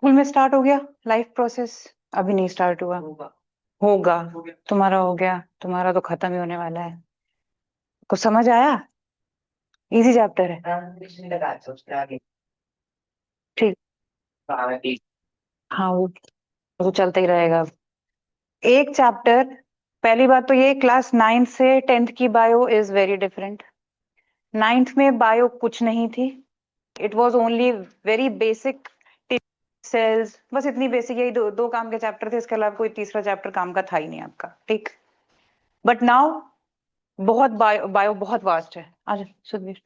School में start हो गया लाइफ प्रोसेस? अभी नहीं स्टार्ट हुआ। होगा। तुम्हारा हो गया, तुम्हारा तो खत्म ही होने वाला है। कुछ समझ आया? इजी चैप्टर है। ठीक। हाँ, वो तो चलता ही रहेगा अब। एक चैप्टर। पहली बात तो ये, क्लास 9 से 10th की bio is very different. 9th में बायो कुछ नहीं थी। It was only very basic cells, बस इतनी बेसिक, यही दो दो काम के चैप्टर थे, इसके अलावा कोई तीसरा चैप्टर काम का था ही नहीं आपका। ठीक। बट नाउ बहुत बायो बायो बहुत वास्ट है। आज सुधीर,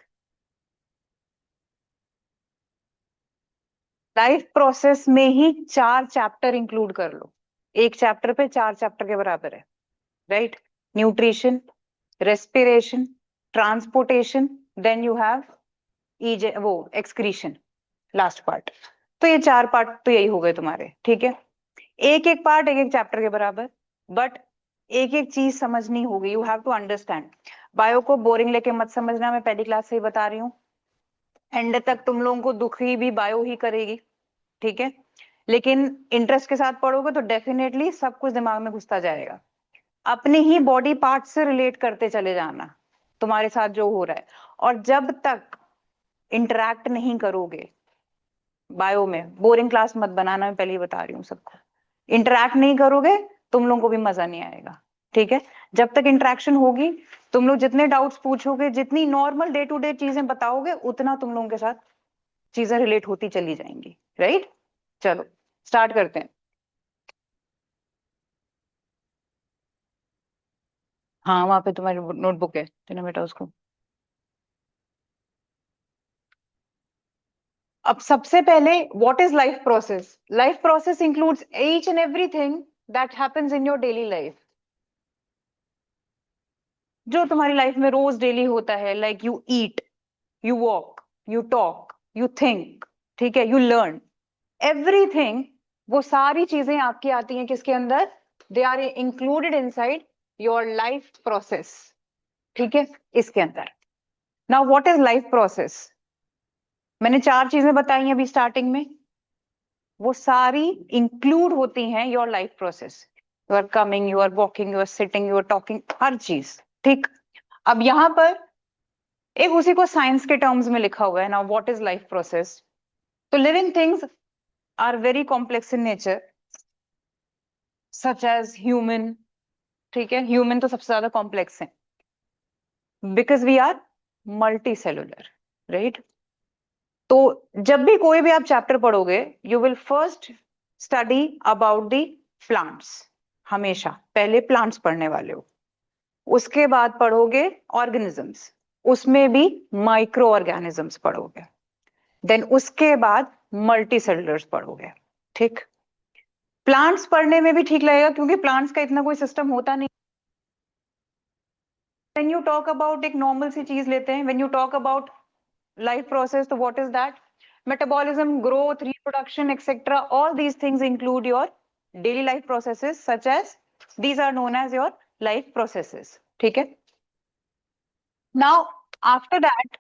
लाइफ प्रोसेस में ही 4 चैप्टर इंक्लूड कर लो। एक चैप्टर पे 4 चैप्टर के बराबर है। Right. Nutrition, respiration, transportation, then you have ईजे वो एक्सक्रीशन, लास्ट पार्ट। तो ये 4 पार्ट तो यही हो गए तुम्हारे। ठीक है। एक एक पार्ट एक एक चैप्टर के बराबर। बट एक एक चीज समझनी होगी, you have to understand. Bio को बोरिंग लेके मत समझना, मैं पहली क्लास से ही बता रही हूँ। एंड तक तुम लोगों को दुखी भी बायो ही करेगी। ठीक है। लेकिन इंटरेस्ट के साथ पढ़ोगे तो डेफिनेटली सब कुछ दिमाग में घुसता जाएगा। अपने ही बॉडी पार्ट से रिलेट करते चले जाना, तुम्हारे साथ जो हो रहा है। और जब तक इंटरेक्ट नहीं करोगे बायो में, बोरिंग क्लास मत बनाना, मैं पहले ही बता रही हूँ सबको। इंटरेक्ट नहीं करोगे, तुम लोगों को भी मजा नहीं आएगा। ठीक है। जब तक इंटरेक्शन होगी, तुम लोग जितने डाउट्स पूछोगे, जितनी नॉर्मल डे टू डे चीजें बताओगे, उतना तुम लोगों के साथ चीजें रिलेट होती चली जाएंगी। राइट। चलो स्टार्ट करते हैं। हाँ, वहां पे तुम्हारी नोटबुक है, तेना बेटा उसको। अब सबसे पहले, what is life process? Life process includes each and everything that happens in your daily life. जो तुम्हारी लाइफ में रोज डेली होता है, like you eat, you walk, you talk, you think. ठीक है। You learn everything. वो सारी चीजें आपकी आती हैं किसके अंदर? They are included inside your life process. ठीक है। इसके अंदर। Now what is life process? मैंने 4 चीजें बताई हैं अभी स्टार्टिंग में, वो सारी इंक्लूड होती हैं your life process. You are coming, you are walking, you are sitting, you are talking, हर चीज। ठीक। अब यहां पर एक उसी को साइंस के टर्म्स में लिखा हुआ है ना, व्हाट इज लाइफ प्रोसेस। तो living things are very complex in nature, such as human. ठीक है। ह्यूमन तो सबसे ज्यादा कॉम्प्लेक्स है, because we are multicellular. Right. तो जब भी कोई भी आप चैप्टर पढ़ोगे, you will first study about the plants. हमेशा पहले प्लांट्स पढ़ने वाले हो। उसके बाद पढ़ोगे ऑर्गेनिजम्स, उसमें भी माइक्रो ऑर्गेनिजम्स पढ़ोगे। देन उसके बाद मल्टी सेलुलर्स पढ़ोगे। ठीक। प्लांट्स पढ़ने में भी ठीक लगेगा, क्योंकि प्लांट्स का इतना कोई सिस्टम होता नहीं। व्हेन यू टॉक अबाउट, एक नॉर्मल सी चीज लेते हैं, when you talk about life process, तो what is that? Metabolism, growth, reproduction, etcetera, all these things include your daily life processes, such as these are known as your life processes. ठीक है। Now after that,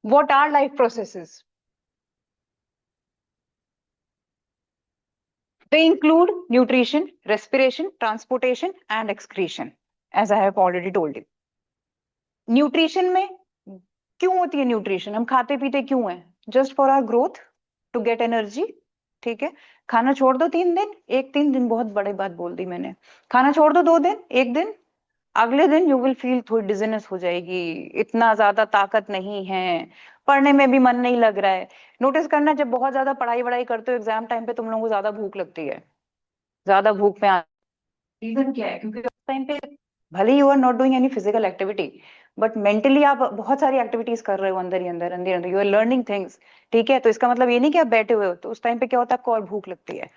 what are life processes? They include nutrition, respiration, transportation, and excretion, as I have already told you. Nutrition में क्यों होती है nutrition? हम खाते पीते क्यों हैं? Just for our growth, to get energy. ठीक है। खाना छोड़ दो 3 दिन, एक 3 दिन बहुत बड़ी बात बोल दी मैंने। खाना छोड़ दो 2 दिन, एक दिन, अगले दिन यू विल फील थोड़ी डिजीनेस हो जाएगी, इतना ज्यादा ताकत नहीं है, पढ़ने में भी मन नहीं लग रहा है। नोटिस करना, जब बहुत ज्यादा पढ़ाई वढ़ाई करते हो एग्जाम टाइम पे, तुम लोगों को ज्यादा भूख लगती है। ज्यादा भूख में रीजन क्या है? क्योंकि उस टाइम पे भले you are not doing any physical activity, but mentally आप बहुत सारी एक्टिविटीज कर रहे हो, अंदर ही अंदर अंदर अंदर, यू आर लर्निंग थिंग्स। ठीक है। तो इसका मतलब ये नहीं कि आप बैठे हुए हो, तो उस टाइम पे क्या होता है, आपको और भूख लगती है,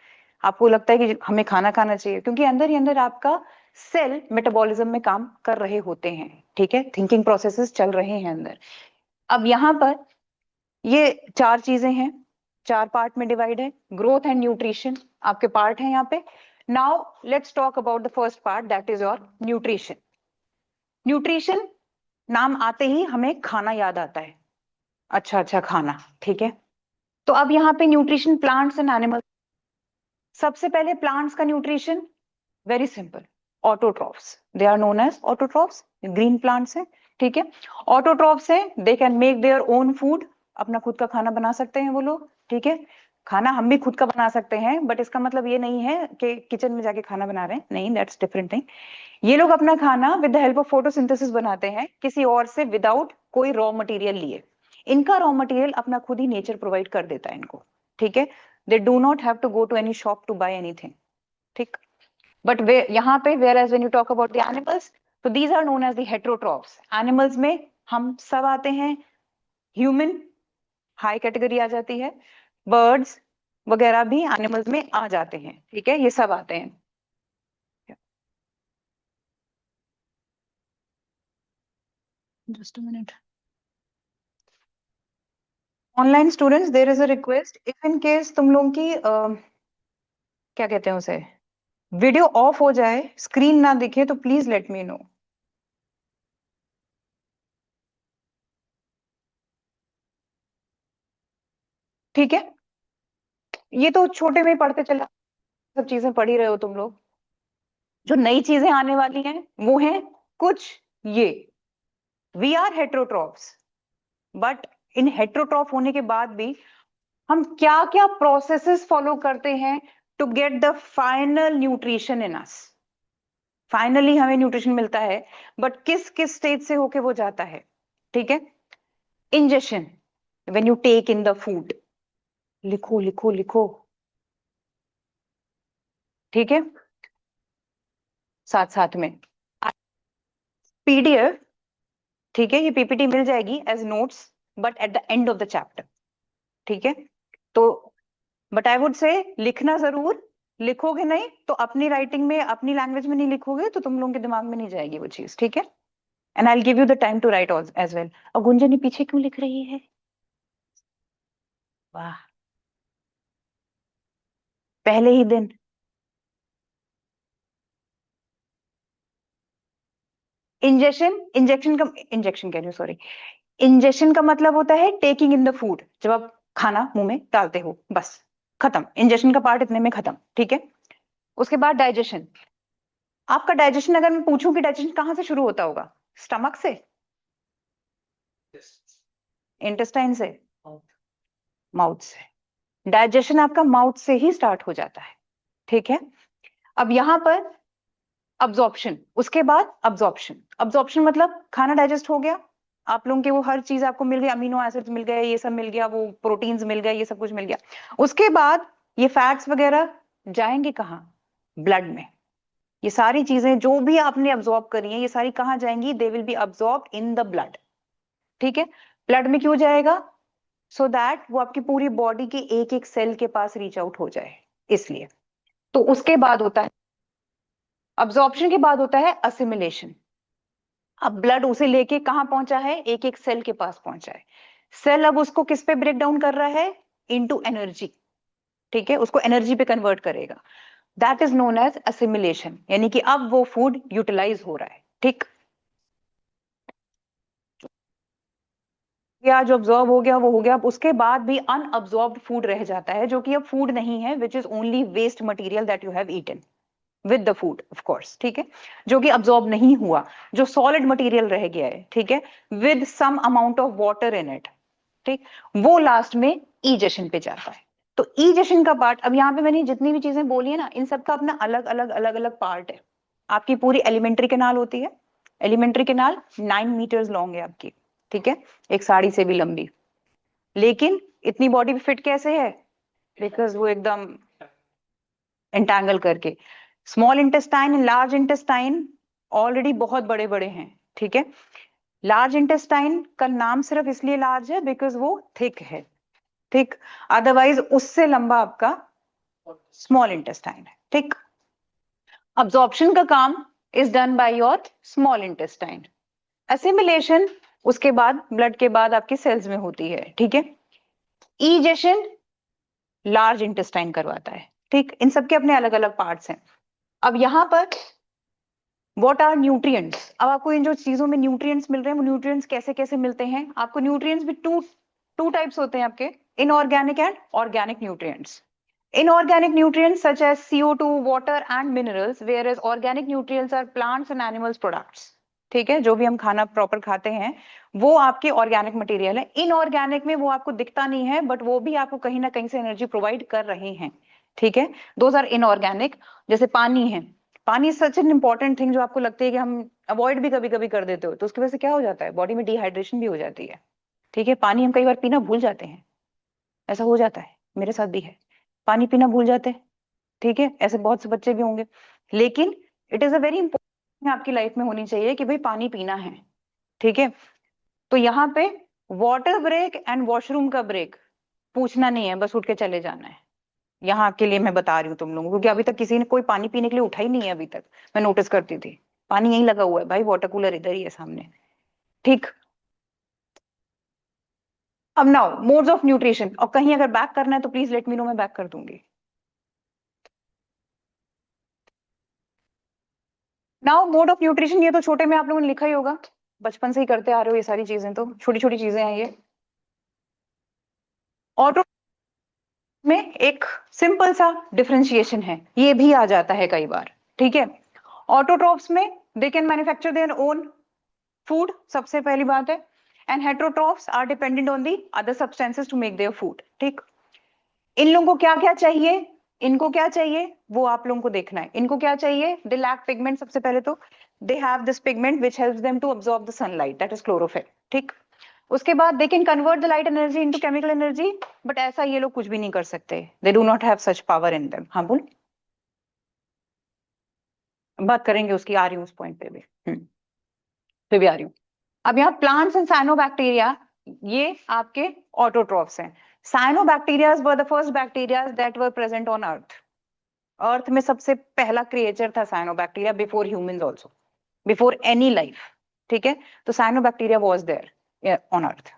आपको लगता है कि हमें खाना खाना चाहिए, क्योंकि अंदर ही अंदर आपका सेल मेटाबॉलिज्म में काम कर रहे होते हैं। ठीक है। थिंकिंग प्रोसेसेस चल रहे हैं अंदर। अब यहाँ पर ये 4 चीजें हैं, 4 पार्ट में डिवाइड है। ग्रोथ एंड न्यूट्रिशन आपके पार्ट है यहाँ पे। Now let's talk about the first part, that is your nutrition. Nutrition नाम आते ही हमें खाना याद आता है, अच्छा अच्छा खाना, ठीक है। तो अब यहाँ पे न्यूट्रिशन प्लांट्स एंड एनिमल्स। सबसे पहले प्लांट्स का nutrition very simple, autotrophs, they are known as autotrophs, green plants हैं, ठीक है। ऑटोट्रॉफ्स हैं, they can make their own food, अपना खुद का खाना बना सकते हैं वो लोग, ठीक है। खाना हम भी खुद का बना सकते हैं, बट इसका मतलब ये नहीं है कि किचन में जाके खाना बना रहे हैं, नहीं, दैट्स डिफरेंट थिंग। ये लोग अपना खाना with the help of photosynthesis बनाते हैं, किसी और से, विदाउट कोई रॉ मटेरियल लिए। इनका रॉ मटेरियल अपना खुद ही नेचर प्रोवाइड कर देता है इनको, ठीक है। They do not have to go to any shop to buy anything, ठीक। बट वे यहाँ पे whereas when you talk about the animals, तो these are known as the heterotrophs. Animals में हम सब आते हैं, ह्यूमन हाई कैटेगरी आ जाती है, बर्ड्स वगैरह भी एनिमल्स में आ जाते हैं, ठीक है, ये सब आते हैं। Just a minute. Online students, there is a request, if in case तुम लोगों की क्या कहते हैं उसे, वीडियो ऑफ हो जाए, स्क्रीन ना दिखे, तो प्लीज लेट मी नो, ठीक है। ये तो छोटे में पढ़ते चला, सब चीजें पढ़ ही रहे हो तुम लोग। जो नई चीजें आने वाली हैं वो हैं कुछ ये, वी आर हेट्रोट्रॉफ्स, बट इन हेट्रोट्रॉफ होने के बाद भी हम क्या क्या प्रोसेसेस फॉलो करते हैं to get the final nutrition in us. Finally हमें न्यूट्रिशन मिलता है, बट किस किस स्टेज से होके वो जाता है, ठीक है। Ingestion, when you take in the food, लिखो लिखो लिखो, ठीक है, साथ साथ में पीडीएफ, ठीक है, ये पीपीटी मिल जाएगी as notes, but at the end of the chapter, ठीक है। तो बट आई वुड से लिखना जरूर, लिखोगे नहीं तो अपनी राइटिंग में, अपनी लैंग्वेज में नहीं लिखोगे तो तुम लोगों के दिमाग में नहीं जाएगी वो चीज, ठीक है। And I will give you the time to write as well. और गुंजन ये पीछे क्यों लिख रही है, वाह, पहले ही दिन। इंजेक्शन, इंजेक्शन कह रही हूँ, सॉरी। इंजेक्शन का मतलब होता है टेकिंग इन द फूड, जब आप खाना मुंह में डालते हो, बस खत्म, इंजेक्शन का पार्ट इतने में खत्म, ठीक है। उसके बाद डाइजेशन। आपका डाइजेशन, अगर मैं पूछूं कि डाइजेशन कहाँ से शुरू होता होगा, स्टमक से, इंटेस्टाइन से, माउथ से। डाइजेशन आपका माउथ से ही स्टार्ट हो जाता है, ठीक है। अब यहाँ पर अब्जॉर्प्शन, उसके बाद अब्जॉर्प्शन। अब्जॉर्प्शन मतलब खाना डाइजेस्ट हो गया, आप लोगों के वो हर चीज आपको मिल गई, अमीनो एसिड्स मिल गए, ये सब मिल गया, वो प्रोटीन्स मिल गए, ये सब कुछ मिल गया। उसके बाद ये फैट्स वगैरह जाएंगे कहाँ, ब्लड में। ये सारी चीजें जो भी आपने अब्जॉर्ब करी हैं, ये सारी कहाँ जाएंगी, they will be absorb in the blood, ठीक है। ब्लड में क्यों जाएगा, सो दैट वो आपकी पूरी बॉडी के एक एक सेल के पास रीच आउट हो जाए, इसलिए। तो उसके बाद होता है अब्जॉर्प्शन, के बाद होता है असिमिलेशन। अब ब्लड उसे लेके कहाँ पहुंचा है, एक एक सेल के पास पहुंचा है। सेल अब उसको किस पे ब्रेक डाउन कर रहा है, इनटू एनर्जी, ठीक है, उसको एनर्जी पे कन्वर्ट करेगा। That is known as assimilation, यानी कि अब वो फूड यूटिलाइज हो रहा है, ठीक। या जो ऑब्जॉर्व हो गया वो हो गया, अब उसके बाद भी अनअब्जॉर्ब्ड फूड रह जाता है, जो कि अब फूड नहीं है, which is only waste material that you have eaten with the food, of course, ठीक है, जो कि अब्जॉर्ब नहीं हुआ, जो सॉलिड मटेरियल रह गया है, ठीक है, with some amount of water in it, ठीक। वो लास्ट में ईजेशन पे जाता है। तो ईजेशन का पार्ट, अब यहाँ पे मैंने जितनी भी चीजें बोली है ना, इन सबका अपना अलग अलग अलग अलग पार्ट है। आपकी पूरी एलिमेंट्री कैनाल होती है, एलिमेंट्री कैनाल 9 मीटर्स लॉन्ग है आपकी, ठीक है, एक साड़ी से भी लंबी। लेकिन इतनी बॉडी फिट कैसे है, बिकॉज वो एकदम एंटैंगल करके। Small intestine and large intestine already बहुत बड़े बड़े हैं, ठीक है। लार्ज इंटेस्टाइन का नाम सिर्फ इसलिए लार्ज है बिकॉज वो थिक है, ठीक। अदरवाइज उससे लंबा आपका स्मॉल इंटेस्टाइन है, ठीक। अब्जॉर्प्शन का काम is done by your small intestine. Assimilation उसके बाद, ब्लड के बाद आपकी सेल्स में होती है, ठीक है। ईजेशन लार्ज इंटेस्टाइन करवाता है, ठीक। इन सबके अपने अलग अलग पार्ट्स हैं। अब यहां पर व्हाट आर न्यूट्रिएंट्स? अब आपको इन जो चीजों में न्यूट्रिएंट्स मिल रहे हैं वो न्यूट्रिएंट्स कैसे कैसे मिलते हैं आपको? न्यूट्रिएंट्स भी टू टू टाइप्स होते हैं आपके, inorganic and organic nutrients. Inorganic nutrients such as CO2, water and minerals, whereas organic nutrients are plants and animals products. ठीक है, जो भी हम खाना प्रॉपर खाते हैं वो आपके ऑर्गेनिक मटेरियल है. इनऑर्गेनिक में वो आपको दिखता नहीं है बट वो भी आपको कहीं ना कहीं से एनर्जी प्रोवाइड कर रहे हैं. ठीक है, दोज आर इनऑर्गेनिक. जैसे पानी है, पानी सच एन इंपॉर्टेंट थिंग जो आपको लगती है कि हम अवॉइड भी कभी कभी कर देते हो, तो उसकी वजह से क्या हो जाता है, बॉडी में डिहाइड्रेशन भी हो जाती है. ठीक है, पानी हम कई बार पीना भूल जाते हैं, ऐसा हो जाता है, मेरे साथ भी है, पानी पीना भूल जाते हैं. ठीक है, ऐसे बहुत से बच्चे भी होंगे. लेकिन it is a very important आपकी लाइफ में होनी चाहिए कि भाई पानी पीना है. ठीक है, तो यहाँ पे वाटर ब्रेक एंड वॉशरूम का ब्रेक पूछना नहीं है, बस उठ के चले जाना है. यहाँ के लिए मैं बता रही हूँ तुम लोगों को, क्योंकि अभी तक किसी ने कोई पानी पीने के लिए उठा ही नहीं है अभी तक. मैं नोटिस करती थी, पानी यहीं लगा हुआ है भाई, वाटर कूलर इधर ही है सामने. ठीक. अब नाउ मोड्स ऑफ न्यूट्रिशन, और कहीं अगर बैक करना है तो प्लीज लेट मी नो, मैं बैक कर दूंगी. नाउ मोड ऑफ न्यूट्रिशन, ये तो छोटे में आप लोगों ने लिखा ही होगा, बचपन से ही करते आ रहे हो ये सारी चीजें, तो छोटी छोटी चीजें हैं ये. ऑटो में एक सिंपल सा डिफरेंशिएशन है, ये भी आ जाता है कई बार. ठीक है, ऑटोट्रॉफ्स में they can manufacture their own food, सबसे पहली बात है. And heterotrophs are dependent on the other substances to make their food. ठीक, इन लोगों को क्या क्या चाहिए, इनको क्या चाहिए वो आप लोगों को देखना है. इनको क्या चाहिए, दे लैक पिगमेंट. सबसे पहले तो they have this pigment which helps them to absorb the sunlight, that is chlorophyll. ठीक, उसके बाद they can convert the light energy into chemical energy, but ऐसा ये लोग कुछ भी नहीं कर सकते, they do not have such power in them. हाँ बोल, बात करेंगे उसकी, आ रही हूँ उस पॉइंट पे भी. फिर भी आ रही हूँ. अब यहाँ प्लांट्स एंड साइनोबैक्टीरिया, ये आपके ऑटोट्रॉफ्स हैं. Cyanobacterias were the first bacterias that were present on earth. Earth में सबसे पहला क्रिएचर था cyanobacteria, before humans also, before any life. ठीक है, तो cyanobacteria was there on earth.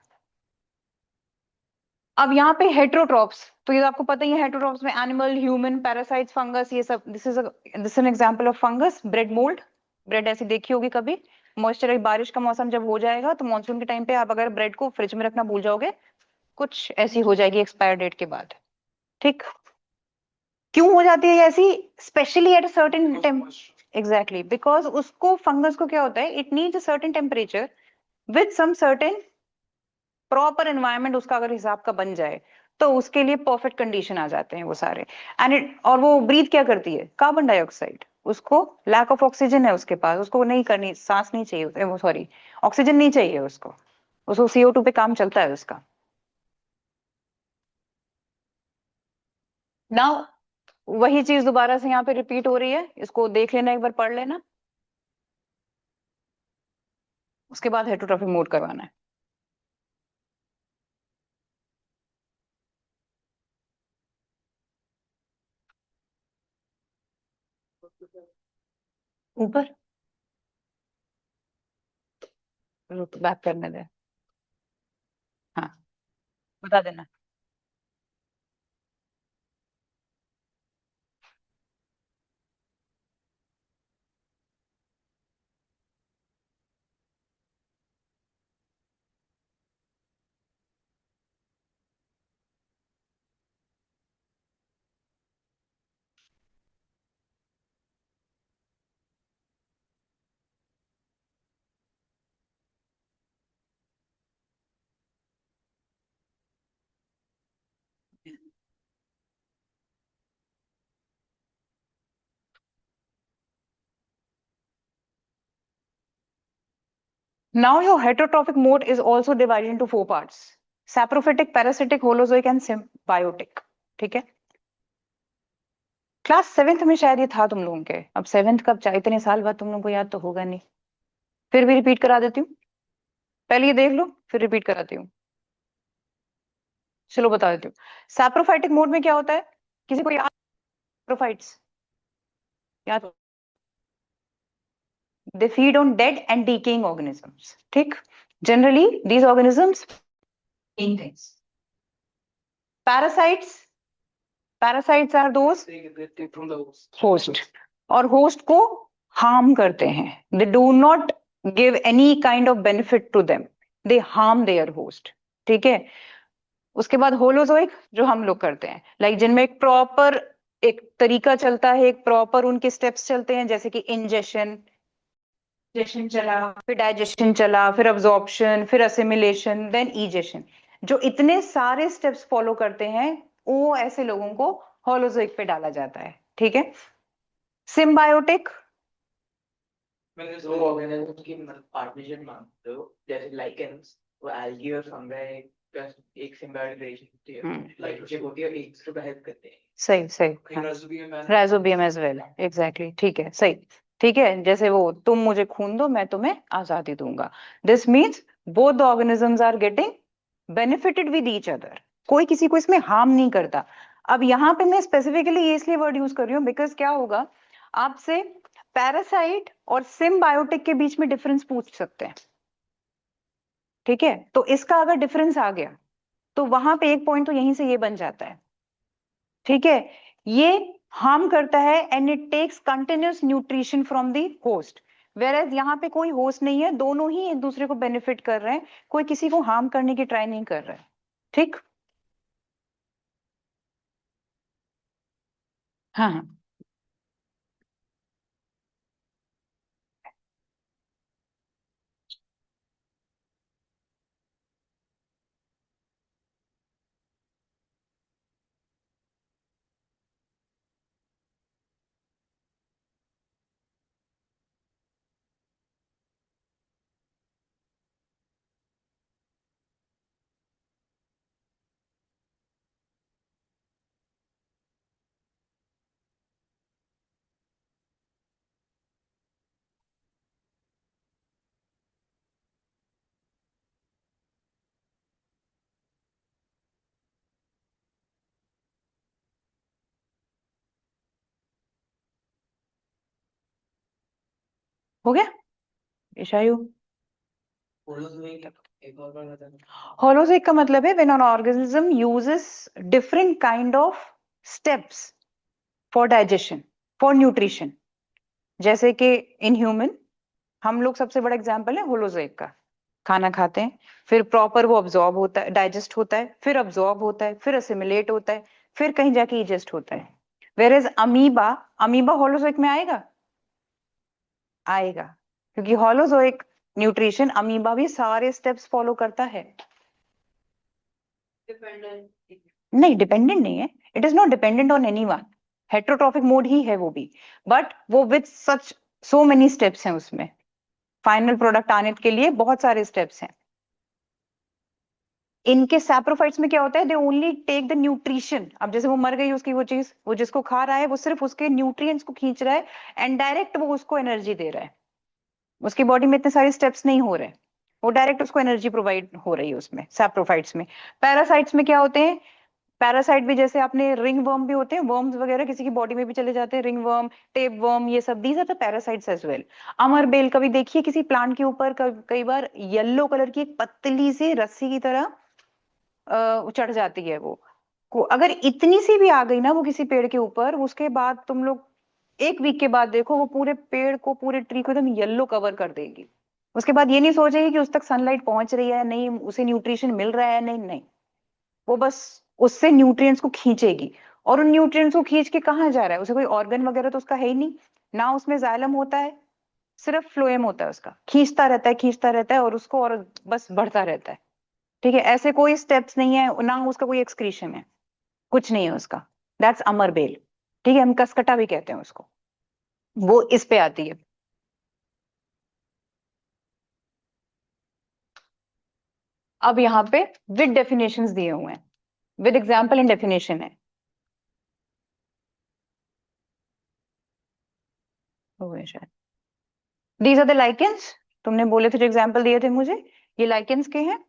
अब यहाँ पे हेट्रोट्रॉप्स, तो ये आपको पता ही है, हेट्रोट्रॉप्स में एनिमल, ह्यूमन, पैरासाइट्स, फंगस, ये सब. This is an example of fungus. Bread mould, bread ऐसी देखी होगी कभी, मॉइस्चर, बारिश का मौसम जब हो जाएगा तो मानसून के टाइम पे आप अगर ब्रेड को फ्रिज में रखना भूल जाओगे, कुछ ऐसी हो जाएगी एक्सपायर डेट के बाद. ठीक, क्यों हो जाती है ऐसी, specially at a certain time, exactly because उसको, फंगस को क्या होता है, it needs a certain temperature with some certain proper environment, उसका अगर हिसाब का बन जाए तो उसके लिए परफेक्ट कंडीशन आ जाते हैं वो सारे. एंड इट, और वो ब्रीथ क्या करती है, कार्बन डाइऑक्साइड. उसको लैक ऑफ ऑक्सीजन है उसके पास, उसको नहीं करनी, सांस नहीं चाहिए वो, सॉरी, ऑक्सीजन नहीं चाहिए उसको, उसको CO2 पे काम चलता है उसका. नाउ वही चीज दोबारा से यहाँ पे रिपीट हो रही है, इसको देख लेना, एक बार पढ़ लेना, उसके बाद हेटरोट्रॉफिक मोड करवाना है. ऊपर रुक, बैक करने दे. हाँ, बता देना. Now your heterotrophic mode is also divided into four parts: saprophytic, parasitic, holozoic and symbiotic. ठीक है, क्लास सेवेंथ में शायद ये था तुम लोगों के. अब सेवेंथ कब, चाहे इतने साल बाद तुम लोगों को याद तो होगा नहीं, फिर भी रिपीट करा देती हूँ. पहले ये देख लो फिर रिपीट कराती हूँ. चलो बता देती हूँ. सैप्रोफाइटिक मोड में क्या होता है, किसी को याद, सैप्रोफाइट्स याद, they feed on dead and decaying organisms. ठीक, generally these organisms things. Parasites, parasites are those They from the host. host, और होस्ट को हार्म करते हैं, they do not give any kind of benefit to them, they harm their host. ठीक है। उसके बाद holozoic जो हम लोग करते हैं, लाइक जिनमें एक प्रॉपर एक तरीका चलता है, एक प्रॉपर उनके स्टेप्स चलते हैं, जैसे कि इंजेशन, डाइजेशन चला, फिर डाइजेशन चला, फिर अब्जॉर्प्शन, फिर असिमिलेशन, देन इजेशन। जो इतने सारे स्टेप्स फॉलो करते हैं, वो ऐसे लोगों को होलोजोइक पे डाला जाता है। ठीक है। सिम्बायोटिक, मैंने दो ऑर्गेनिज्म की पार्टीशन मानते हो, जैसे लाइकेंस, वो एल्गी और फंगाई का एक सिम्बायोटिक रिलेशन होती है, लाइक होती है, एक दूसरे को हेल्प करते हैं। सही सही, राइजोबियम एज वेल, एग्जैक्टली, ठीक है, सही। ठीक है, जैसे वो तुम मुझे खून दो मैं तुम्हें आजादी दूंगा, this means both the organisms are getting benefited with each other, कोई किसी को इसमें हार्म नहीं करता। अब यहाँ पे मैं स्पेसिफिकली ये इसलिए वर्ड यूज कर रही हूँ बिकॉज क्या होगा, आपसे पैरासाइट और सिम्बायोटिक के बीच में डिफरेंस पूछ सकते हैं। ठीक है, तो इसका अगर डिफरेंस आ गया तो वहां पे एक पॉइंट तो यहीं से ये बन जाता है। ठीक है, ये हार्म करता है and it takes continuous nutrition from the host, where यहाँ पे कोई होस्ट नहीं है, दोनों ही एक दूसरे को बेनिफिट कर रहे हैं, कोई किसी को हार्म करने की ट्राई नहीं कर रहा है। ठीक। हाँ हाँ, हो गया ईशायु। एक और बार बताना। होलोजिक का मतलब है when an organism uses different kind of steps for digestion, for nutrition, जैसे कि इन ह्यूमन हम लोग सबसे बड़ा एग्जांपल है होलोजोइक का। खाना खाते हैं, फिर प्रॉपर वो अब्जॉर्ब होता है, डाइजेस्ट होता है, फिर अब्जॉर्ब होता है, फिर असिमिलेट होता है, फिर कहीं जाके इजेस्ट होता है। Whereas amoeba, amoeba holozoic में आएगा? आएगा, क्योंकि होलोजोइक न्यूट्रिशन अमीबा भी सारे स्टेप्स फॉलो करता है। नहीं, डिपेंडेंट नहीं है, it is not dependent on anyone, heterotrophic mode ही है वो भी, बट वो with such so many steps हैं उसमें, फाइनल प्रोडक्ट आने के लिए बहुत सारे स्टेप्स हैं। इनके सैप्रोफाइट्स में क्या होता है, they only take the nutrition. अब जैसे वो मर गई उसकी वो चीज, वो जिसको खा रहा है वो सिर्फ उसके न्यूट्रिएंट्स को खींच रहा है एंड डायरेक्ट वो उसको एनर्जी दे रहा है, उसकी बॉडी में इतने सारे स्टेप्स नहीं हो रहे, वो डायरेक्ट उसको एनर्जी प्रोवाइड हो रही है उसमें सैप्रोफाइट्स में। पैरासाइट्स में क्या होते हैं, पैरासाइट भी जैसे आपने रिंग वर्म भी होते हैं, वर्म्स वगैरह किसी की बॉडी में भी चले जाते हैं, रिंग वर्म, टेप वर्म, ये सब these are the parasites as well. अमर बेल कभी देखिए किसी प्लांट के ऊपर कई बार येलो कलर की एक पतली सी रस्सी की तरह चढ़ जाती है वो, को अगर इतनी सी भी आ गई ना वो किसी पेड़ के ऊपर, उसके बाद तुम लोग एक वीक के बाद देखो वो पूरे पेड़ को, पूरे ट्री को एकदम येलो कवर कर देगी। उसके बाद ये नहीं सोचेगी कि उस तक सनलाइट पहुंच रही है नहीं, उसे न्यूट्रिशन मिल रहा है नहीं, नहीं, वो बस उससे न्यूट्रिएंट्स को खींचेगी। और उन न्यूट्रिएंट्स को खींच के कहाँ जा रहा है, उसे कोई ऑर्गन वगैरह तो उसका है ही नहीं, ना उसमें जाइलम होता है, सिर्फ फ्लोएम होता है उसका, खींचता रहता है खींचता रहता है और उसको और बस बढ़ता रहता है। ठीक है, ऐसे कोई स्टेप्स नहीं है, ना उसका कोई एक्सक्रीशन है, कुछ नहीं है उसका, दैट्स अमर बेल। ठीक है, हम कसकटा भी कहते हैं उसको, वो इस पे आती है। अब यहाँ पे विद डेफिनेशंस दिए हुए हैं, विद एग्जाम्पल एंड डेफिनेशन है। हो गया शायद। दीज आर द लाइकेंस, तुमने बोले थे जो एग्जाम्पल दिए थे मुझे, ये लाइकेंस के हैं,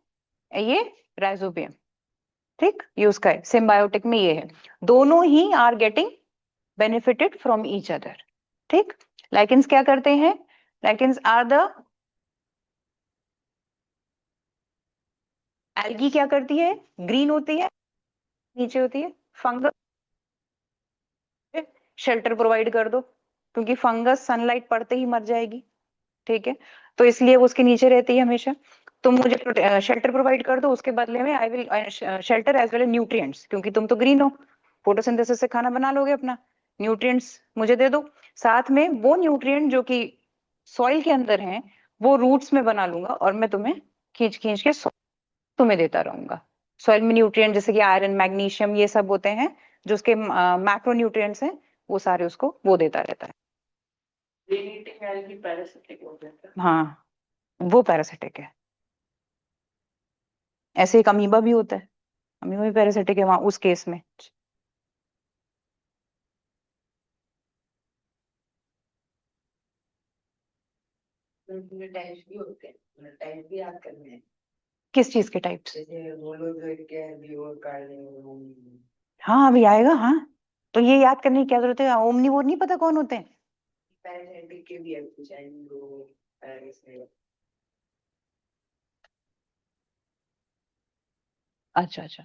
ये राइजोबियम। ठीक, ये उसका है, सिम्बायोटिक में ये है, दोनों ही are getting benefited from each other. ठीक, लाइकेंस क्या करते हैं, लाइकेंस आर द, एल्गी क्या करती है, ग्रीन होती है, नीचे होती है, फंगस शेल्टर प्रोवाइड कर दो, क्योंकि फंगस सनलाइट पड़ते ही मर जाएगी, ठीक है। तो इसलिए वो उसके नीचे रहती है हमेशा। तुम मुझे शेल्टर प्रोवाइड कर दो, उसके बदले में I will shelter as well as nutrients, क्योंकि तुम तो ग्रीन हो, फोटोसिंथेसिस से खाना बना लोगे अपना, न्यूट्रिएंट्स मुझे दे दो। साथ में वो न्यूट्रिएंट जो कि सॉइल के अंदर हैं, वो रूट्स में बना लूंगा, और मैं तुम्हें खींच खींच के तुम्हें देता रहूंगा। सॉइल में न्यूट्रिएंट जैसे कि आयरन, मैग्नीशियम, ये सब होते हैं जो उसके मैक्रो न्यूट्रिएंट्स हैं, वो सारे उसको वो देता रहता है। रीनीटिंग एल्गी पैरासिटिक हो जाता है। हाँ, वो पैरासिटिक है। ऐसे एक अमीबा भी होता है, अमीबा भी पैरासिटिक है वहां उस केस में। टाइप्स भी होते हैं, टाइप भी याद करने हैं। किस चीज के टाइप्स? जैसे मोनोजोइक के एंजियो कार्डियो। हाँ, अभी आएगा। हाँ, तो ये याद करने की क्या जरूरत है? ओमनीवोर नहीं पता कौन होते हैं? पैरासाइटिक के भी है कुछ एंजियो पैरासाइटिक। अच्छा अच्छा।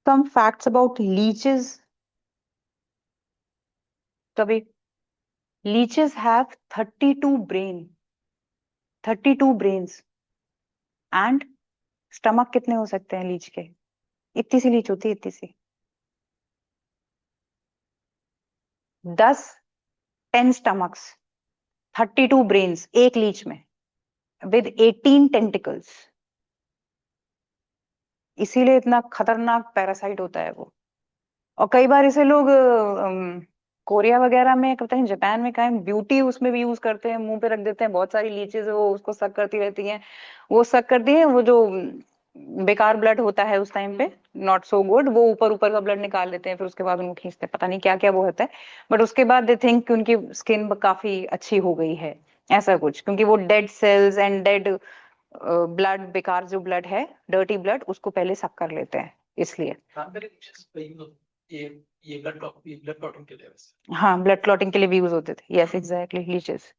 some facts about leeches. कभी leeches have 32 brain, 32 brains, and stomach कितने हो सकते हैं लीच के? इतनी सी लीच होती है, इतनी सी। 10, 10 स्टमक्स, 32 ब्रेन्स एक लीच में, विद 18 टेंटिकल्स। इसीलिए इतना खतरनाक पैरासाइट होता है वो। और कई बार इसे लोग कोरिया वगैरह में, पता नहीं जापान में कहीं, ब्यूटी उसमें भी यूज करते हैं, मुंह पे रख देते हैं, बहुत सारी लीचेस वो उसको सक करती रहती हैं। वो सक करती हैं, वो जो बेकार ब्लड होता है उस टाइम पे, नॉट सो गुड, वो ऊपर ऊपर का ब्लड निकाल लेते हैं, फिर उसके बाद उनको खींचते हैं, पता नहीं क्या क्या वो होता है। बट उसके बाद दे थिंक कि उनकी स्किन काफी अच्छी हो गई है, ऐसा कुछ, क्योंकि वो dead cells and dead blood, बेकार जो ब्लड है, डर्टी ब्लड, उसको पहले सक कर लेते हैं, इसलिए। हाँ मेरे ये ये ब्लड क्लॉटिंग के लिए वैसे। हाँ, ब्लड क्लॉटिंग के लिए भी यूज होते थे, यस एग्जैक्टली, लीचेस।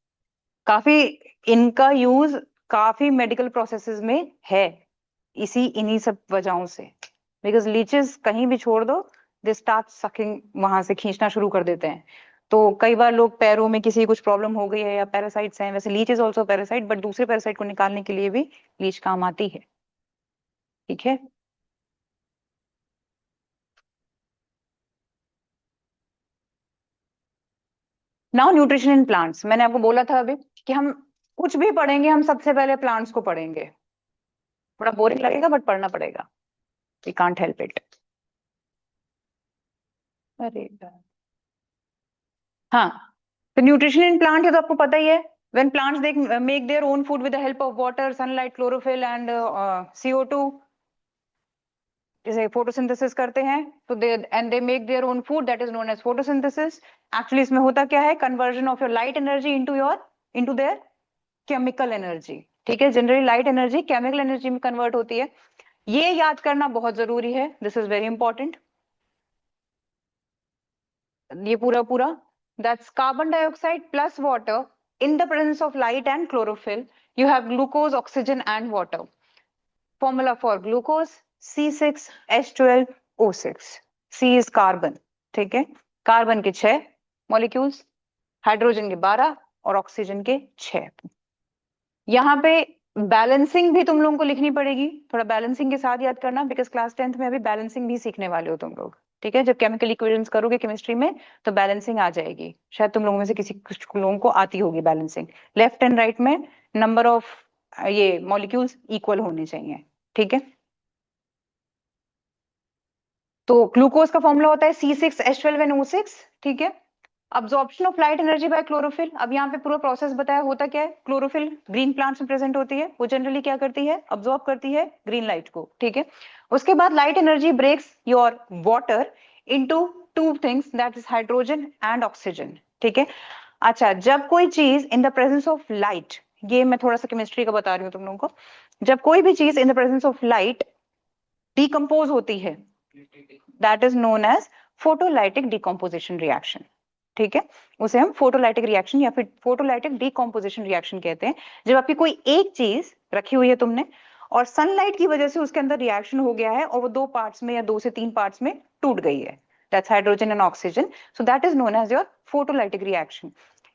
काफी इनका यूज काफी मेडिकल प्रोसेसेस में है, इसी इन्हीं सब वजहों से। बिकॉज लीचेस कहीं भी छोड़ दो, दे स्टार्ट सकिंग, वहां से खींचना शुरू कर देते हैं। तो कई बार लोग पैरों में किसी कुछ प्रॉब्लम हो गई है या पैरासाइट्स हैं, वैसे leech is also parasite, but दूसरे पैरासाइट को निकालने के लिए भी लीच काम आती है, ठीक है। नाउ न्यूट्रिशन इन प्लांट्स, मैंने आपको बोला था अभी कि हम कुछ भी पढ़ेंगे, हम सबसे पहले प्लांट्स को पढ़ेंगे। थोड़ा बोरिंग लगेगा बट पढ़ना पड़ेगा, वी कांट हेल्प इट। अरे यार। हाँ, तो न्यूट्रिशन इन प्लांट ये तो आपको पता ही है। When plants they make their own food with the help of water, sunlight, chlorophyll and CO2, जैसे फोटोसिंथेसिस करते हैं, तो they make their own food, that is known as photosynthesis. Actually इसमें होता क्या है, conversion of your light energy into their chemical energy, ठीक है। Generally light energy chemical energy में कन्वर्ट होती है। ये याद करना बहुत जरूरी है, दिस इज वेरी इंपॉर्टेंट। ये पूरा पूरा, that's carbon dioxide plus water in the presence of light and chlorophyll, you have glucose, oxygen and water. Formula for glucose, C6H12O6। C is carbon, ठीक है। कार्बन के 6 मॉलिक्यूल्स, हाइड्रोजन के 12 और oxygen के 6। यहाँ पे बैलेंसिंग भी तुम लोगों को लिखनी पड़ेगी, थोड़ा बैलेंसिंग के साथ याद करना, बिकॉज क्लास 10th में अभी बैलेंसिंग भी सीखने वाले हो तुम लोग, ठीक है। जब केमिकल इक्वेशंस करोगे केमिस्ट्री में तो बैलेंसिंग आ जाएगी, शायद तुम लोगों में से किसी कुछ लोगों को आती होगी बैलेंसिंग। लेफ्ट एंड राइट में नंबर ऑफ ये मॉलिक्यूल्स इक्वल होने चाहिए, ठीक है। तो ग्लूकोज का फॉर्मूला होता है C6H12NO6, ठीक है। Absorption of light energy by chlorophyll, अब यहाँ पे पूरा प्रोसेस बताया होता क्या है। क्लोरोफिल ग्रीन प्लांट्स में प्रेजेंट होती है, वो जनरली क्या करती है, अब्जॉर्ब करती है ग्रीन लाइट को, ठीक है। उसके बाद light energy breaks your water into two things, that is hydrogen and oxygen, ठीक है। अच्छा, जब कोई चीज in the presence of light, ये मैं थोड़ा सा केमिस्ट्री का बता रही हूँ तुम लोगों को, जब कोई भी चीज in the presence of light decompose होती है, that is known as photolytic decomposition reaction, ठीक है। उसे हम फोटोलाइटिक रिएक्शन या फिर फोटोलाइटिक डिकम्पोजिशन रिएक्शन कहते हैं। जब आपकी कोई एक चीज रखी हुई है तुमने और सनलाइट की वजह से उसके अंदर रिएक्शन हो गया है और वो दो पार्ट्स में या दो से तीन पार्ट्स में टूट गई है, that's hydrogen and oxygen, so that is known as your photolytic reaction.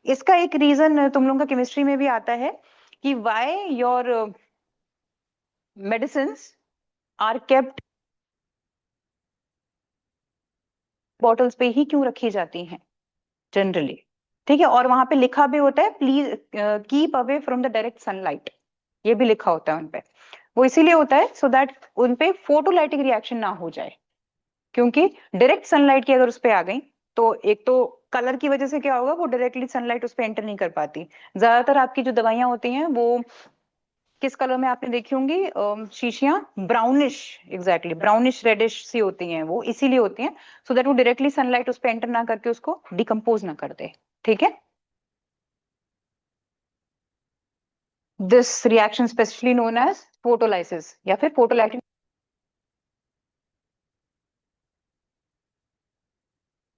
इसका एक रीजन तुम लोगों का केमिस्ट्री में भी आता है कि why your medicines are kept bottles पे ही क्यों रखी जाती हैं जनरली, ठीक है। और वहां पे लिखा भी होता है please keep away from the direct sunlight, ये भी लिखा होता है उनपे। वो इसीलिए होता है सो दैट उनपे फोटोलाइटिक रिएक्शन ना हो जाए, क्योंकि डायरेक्ट सनलाइट की अगर उस पे आ गई तो एक तो कलर की वजह से क्या होगा, वो डायरेक्टली सनलाइट उस पे एंटर नहीं कर पाती। ज्यादातर आपकी जो दवाइयां होती हैं वो किस कलर में आपने देखी होंगी, शीशियां ब्राउनिश, एग्जैक्टली ब्राउनिश रेडिश सी होती हैं, वो इसीलिए होती हैं सो दैट वो डायरेक्टली सनलाइट उस पे एंटर ना करके उसको डिकम्पोज ना कर दे, ठीक है। This reaction specially known as photolysis या फिर फोटोलाइटिक।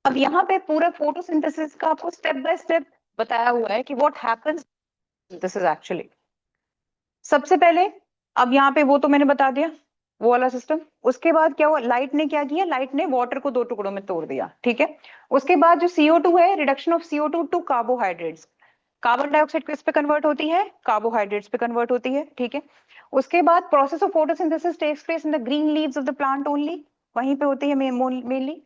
अब यहाँ पे पूरा फोटोसिंथेसिस का आपको स्टेप बाय स्टेप बताया हुआ है कि what happens this is actually. सबसे पहले अब यहाँ पे वो तो मैंने बता दिया वो वाला सिस्टम। उसके बाद क्या हुआ, लाइट ने क्या किया, लाइट ने वाटर को दो टुकड़ों में तोड़ दिया, ठीक है। उसके बाद जो CO2 है, reduction of CO2 to carbohydrates, carbon dioxide किस पे कन्वर्ट होती है, कार्बोहाइड्रेट्स पे कन्वर्ट होती है, ठीक है। उसके बाद process of photosynthesis takes place in the green leaves of the plant only, वहीं पे होती है मेनली।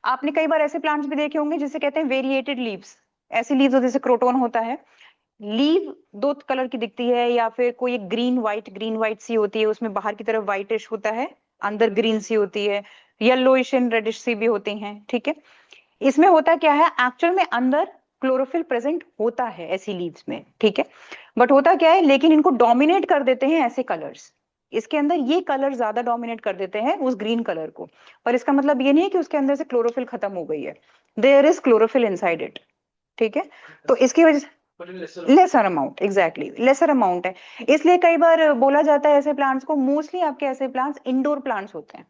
आपने कई बार ऐसे प्लांट्स भी देखे होंगे जिसे कहते हैं वेरिएटेड लीव्स, ऐसी लीव्स जैसे क्रोटोन होता है, लीव दो कलर की दिखती है या फिर कोई एक ग्रीन वाइट सी होती है, उसमें बाहर की तरफ व्हाइटिश होता है, अंदर ग्रीन सी होती है, येलोइश एंड रेडिश सी भी होती हैं, ठीक है। इसमें होता क्या है, एक्चुअल में अंदर क्लोरोफिल प्रेजेंट होता है ऐसी लीव्स में, ठीक है। बट होता क्या है, लेकिन इनको डोमिनेट कर देते हैं ऐसे कलर्स, इसके अंदर ये कलर ज्यादा डोमिनेट कर देते हैं उस ग्रीन कलर को। पर इसका मतलब ये नहीं है कि उसके अंदर से क्लोरोफिल खत्म हो गई है, there is chlorophyll inside it, ठीक है। तो इसकी वजह से lesser amount, exactly lesser amount है। इसलिए कई बार बोला जाता है ऐसे प्लांट्स को, मोस्टली आपके ऐसे प्लांट्स इंडोर प्लांट्स होते हैं,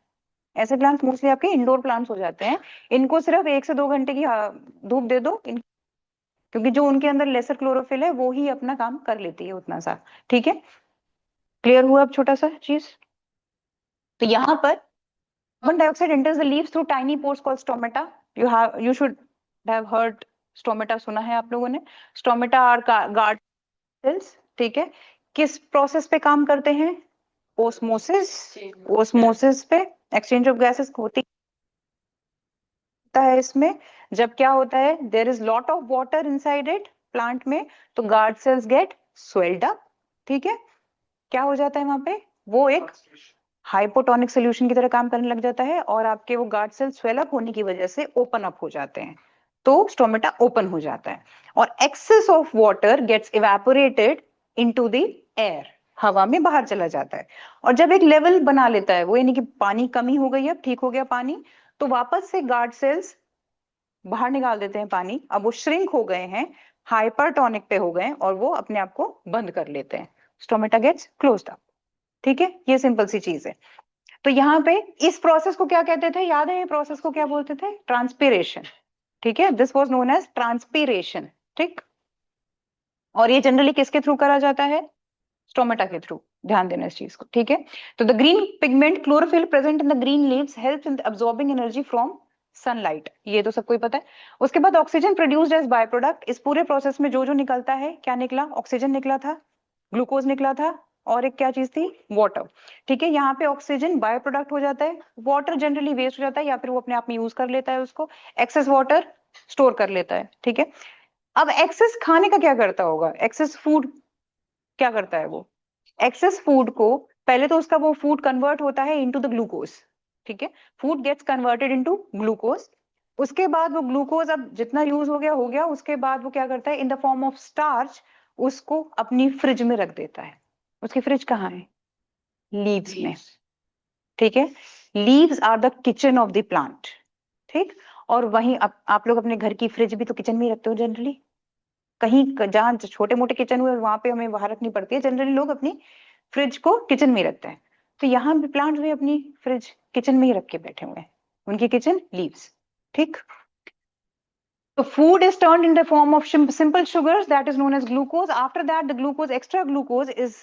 ऐसे प्लांट्स मोस्टली आपके इंडोर प्लांट्स हो जाते हैं। इनको सिर्फ 1 से 2 घंटे की धूप दे दो क्योंकि जो उनके अंदर लेसर क्लोरोफिल है वो ही अपना काम कर लेती है उतना सा, ठीक है। क्लियर हुआ अब छोटा सा चीज। तो यहाँ पर carbon dioxide enters the leaves through tiny pores called stomata. You should have heard stomata, सुना है आप लोगों ने। स्टोमेटा आर गार्ड सेल्स, ठीक है। किस प्रोसेस पे काम करते हैं, ओस्मोसिस, ओस्मोसिस पे एक्सचेंज ऑफ गैसेस होती है इसमें। जब क्या होता है, there is lot of water inside it plant में, तो guard cells get swelled up, ठीक है। क्या हो जाता है वहां पे, वो एक हाइपोटोनिक सोल्यूशन की तरह काम करने लग जाता है और आपके वो गार्ड सेल स्वेल अप होने की वजह से ओपन अप हो जाते हैं, तो स्टोमेटा ओपन हो जाता है और excess of water gets evaporated into the air, हवा में बाहर चला जाता है। और जब एक लेवल बना लेता है वो, यानी कि पानी कमी हो गई, अब ठीक हो गया पानी, तो वापस से गार्ड सेल्स बाहर निकाल देते हैं पानी, अब वो श्रिंक हो गए हैं, हाइपरटोनिक पे हो गए और वो अपने आप को बंद कर लेते हैं, स्टोमेटा गेट्स क्लोज्ड अप, ठीक है। ये सिंपल सी चीज है। तो यहाँ पे इस प्रोसेस को क्या कहते थे, याद है ये प्रोसेस को क्या बोलते थे, ट्रांसपीरेशन, ठीक है। This was known as transpiration, ठीक। और ये जनरली किसके थ्रू करा जाता है, स्टोमेटा के थ्रू, ध्यान देना इस चीज को, ठीक है। तो the green pigment chlorophyll present in the green leaves helps in absorbing energy from sunlight, ये तो सबको ही पता है। उसके बाद oxygen produced as by product, इस पूरे प्रोसेस में जो जो निकलता है, क्या निकला, ऑक्सीजन निकला था, ग्लूकोज निकला था, और एक क्या चीज थी, वाटर। ठीक है, यहाँ पे ऑक्सीजन बायो प्रोडक्ट हो जाता है, वाटर जनरली वेस्ट हो जाता है या फिर वो अपने आप में यूज कर लेता है उसको, एक्सेस वाटर स्टोर कर लेता है। ठीक है, अब एक्सेस खाने का क्या करता होगा, एक्सेस फूड क्या करता है वो, एक्सेस फूड को पहले तो उसका वो फूड कन्वर्ट होता है इनटू द ग्लूकोज। ठीक है, food gets converted into glucose. उसके बाद वो ग्लूकोज अब जितना यूज हो गया, उसके बाद वो क्या करता है in the form of starch उसको अपनी फ्रिज में रख देता है। उसकी फ्रिज कहाँ है, लीव्स में। ठीक है, leaves are the kitchen of the plant. ठीक, और वहीं आप लोग अपने घर की फ्रिज भी तो किचन में ही रखते हो जनरली, कहीं जहाँ छोटे मोटे किचन हुए वहां पे हमें बाहर रखनी पड़ती है, जनरली लोग अपनी फ्रिज को किचन में ही रखते हैं। तो यहाँ भी प्लांट्स भी अपनी फ्रिज किचन में ही रख के बैठे हुए हैं, उनकी किचन लीव्स। ठीक, तो food is turned in the form of simple sugars that is known as glucose. After that the glucose, extra glucose is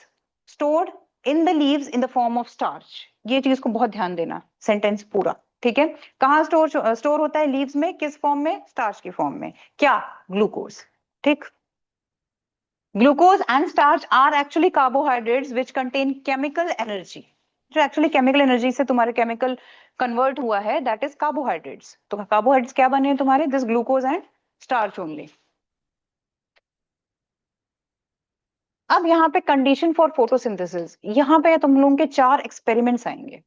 stored in the leaves in the form of starch. ये चीज को बहुत ध्यान देना, sentence पूरा। ठीक है, कहाँ स्टोर होता है लीव्स में, किस फॉर्म में, स्टार्च की फॉर्म में, क्या, ग्लूकोज। ठीक, glucose and starch are actually carbohydrates which contain chemical energy. जो एक्चुअली केमिकल एनर्जी से तुम्हारे केमिकल कन्वर्ट हुआ है दैट इज कार्बोहाइड्रेट्स। तो कार्बोहाइड्रेट्स क्या बने हैं तुम्हारे, this glucose and starch only. अब यहाँ पे कंडीशन फॉर फोटोसिंथेसिस, यहाँ पे तुम लोगों के 4 एक्सपेरिमेंट्स आएंगे,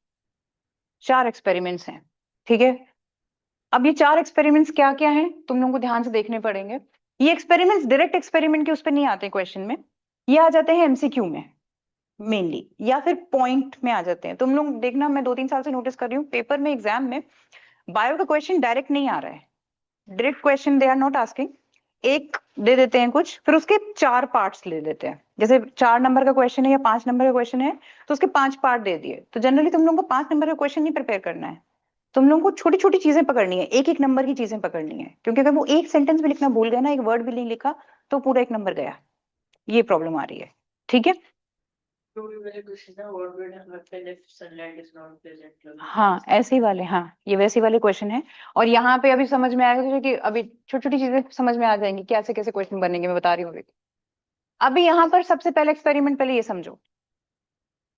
4 एक्सपेरिमेंट्स हैं। ठीक है, अब ये 4 एक्सपेरिमेंट्स क्या क्या हैं तुम लोगों को ध्यान से देखने पड़ेंगे। ये एक्सपेरिमेंट्स डायरेक्ट एक्सपेरिमेंट के उस पर नहीं आते क्वेश्चन में, ये आ जाते हैं एमसीक्यू में मेनली, या फिर पॉइंट में आ जाते हैं। तुम लोग देखना, मैं 2-3 साल से नोटिस कर रही हूँ पेपर में, एग्जाम में बायो का क्वेश्चन डायरेक्ट नहीं आ रहा है, direct question they are not asking. एक दे देते हैं कुछ, फिर उसके 4 पार्ट्स ले देते हैं। जैसे 4 नंबर का क्वेश्चन है या 5 नंबर का क्वेश्चन है तो उसके 5 पार्ट दे दिए। तो जनरली तुम लोगों को 5 नंबर का क्वेश्चन नहीं प्रिपेयर करना है, तुम लोगों को छोटी छोटी चीजें पकड़नी है, एक एक नंबर की चीजें पकड़नी है, क्योंकि अगर वो एक सेंटेंस भी लिखना भूल गया ना, एक वर्ड भी नहीं लिखा, तो पूरा 1 नंबर गया। ये प्रॉब्लम आ रही है। ठीक है, हाँ ऐसे ही वाले, हाँ ये वैसे वाले क्वेश्चन है। और यहाँ पे अभी समझ में आएगा कि अभी छोटी छोटी चीजें समझ में आ जाएंगी, कैसे कैसे क्वेश्चन बनेंगे, मैं बता रही हूँ अभी। अभी यहाँ पर सबसे पहले एक्सपेरिमेंट, पहले ये समझो,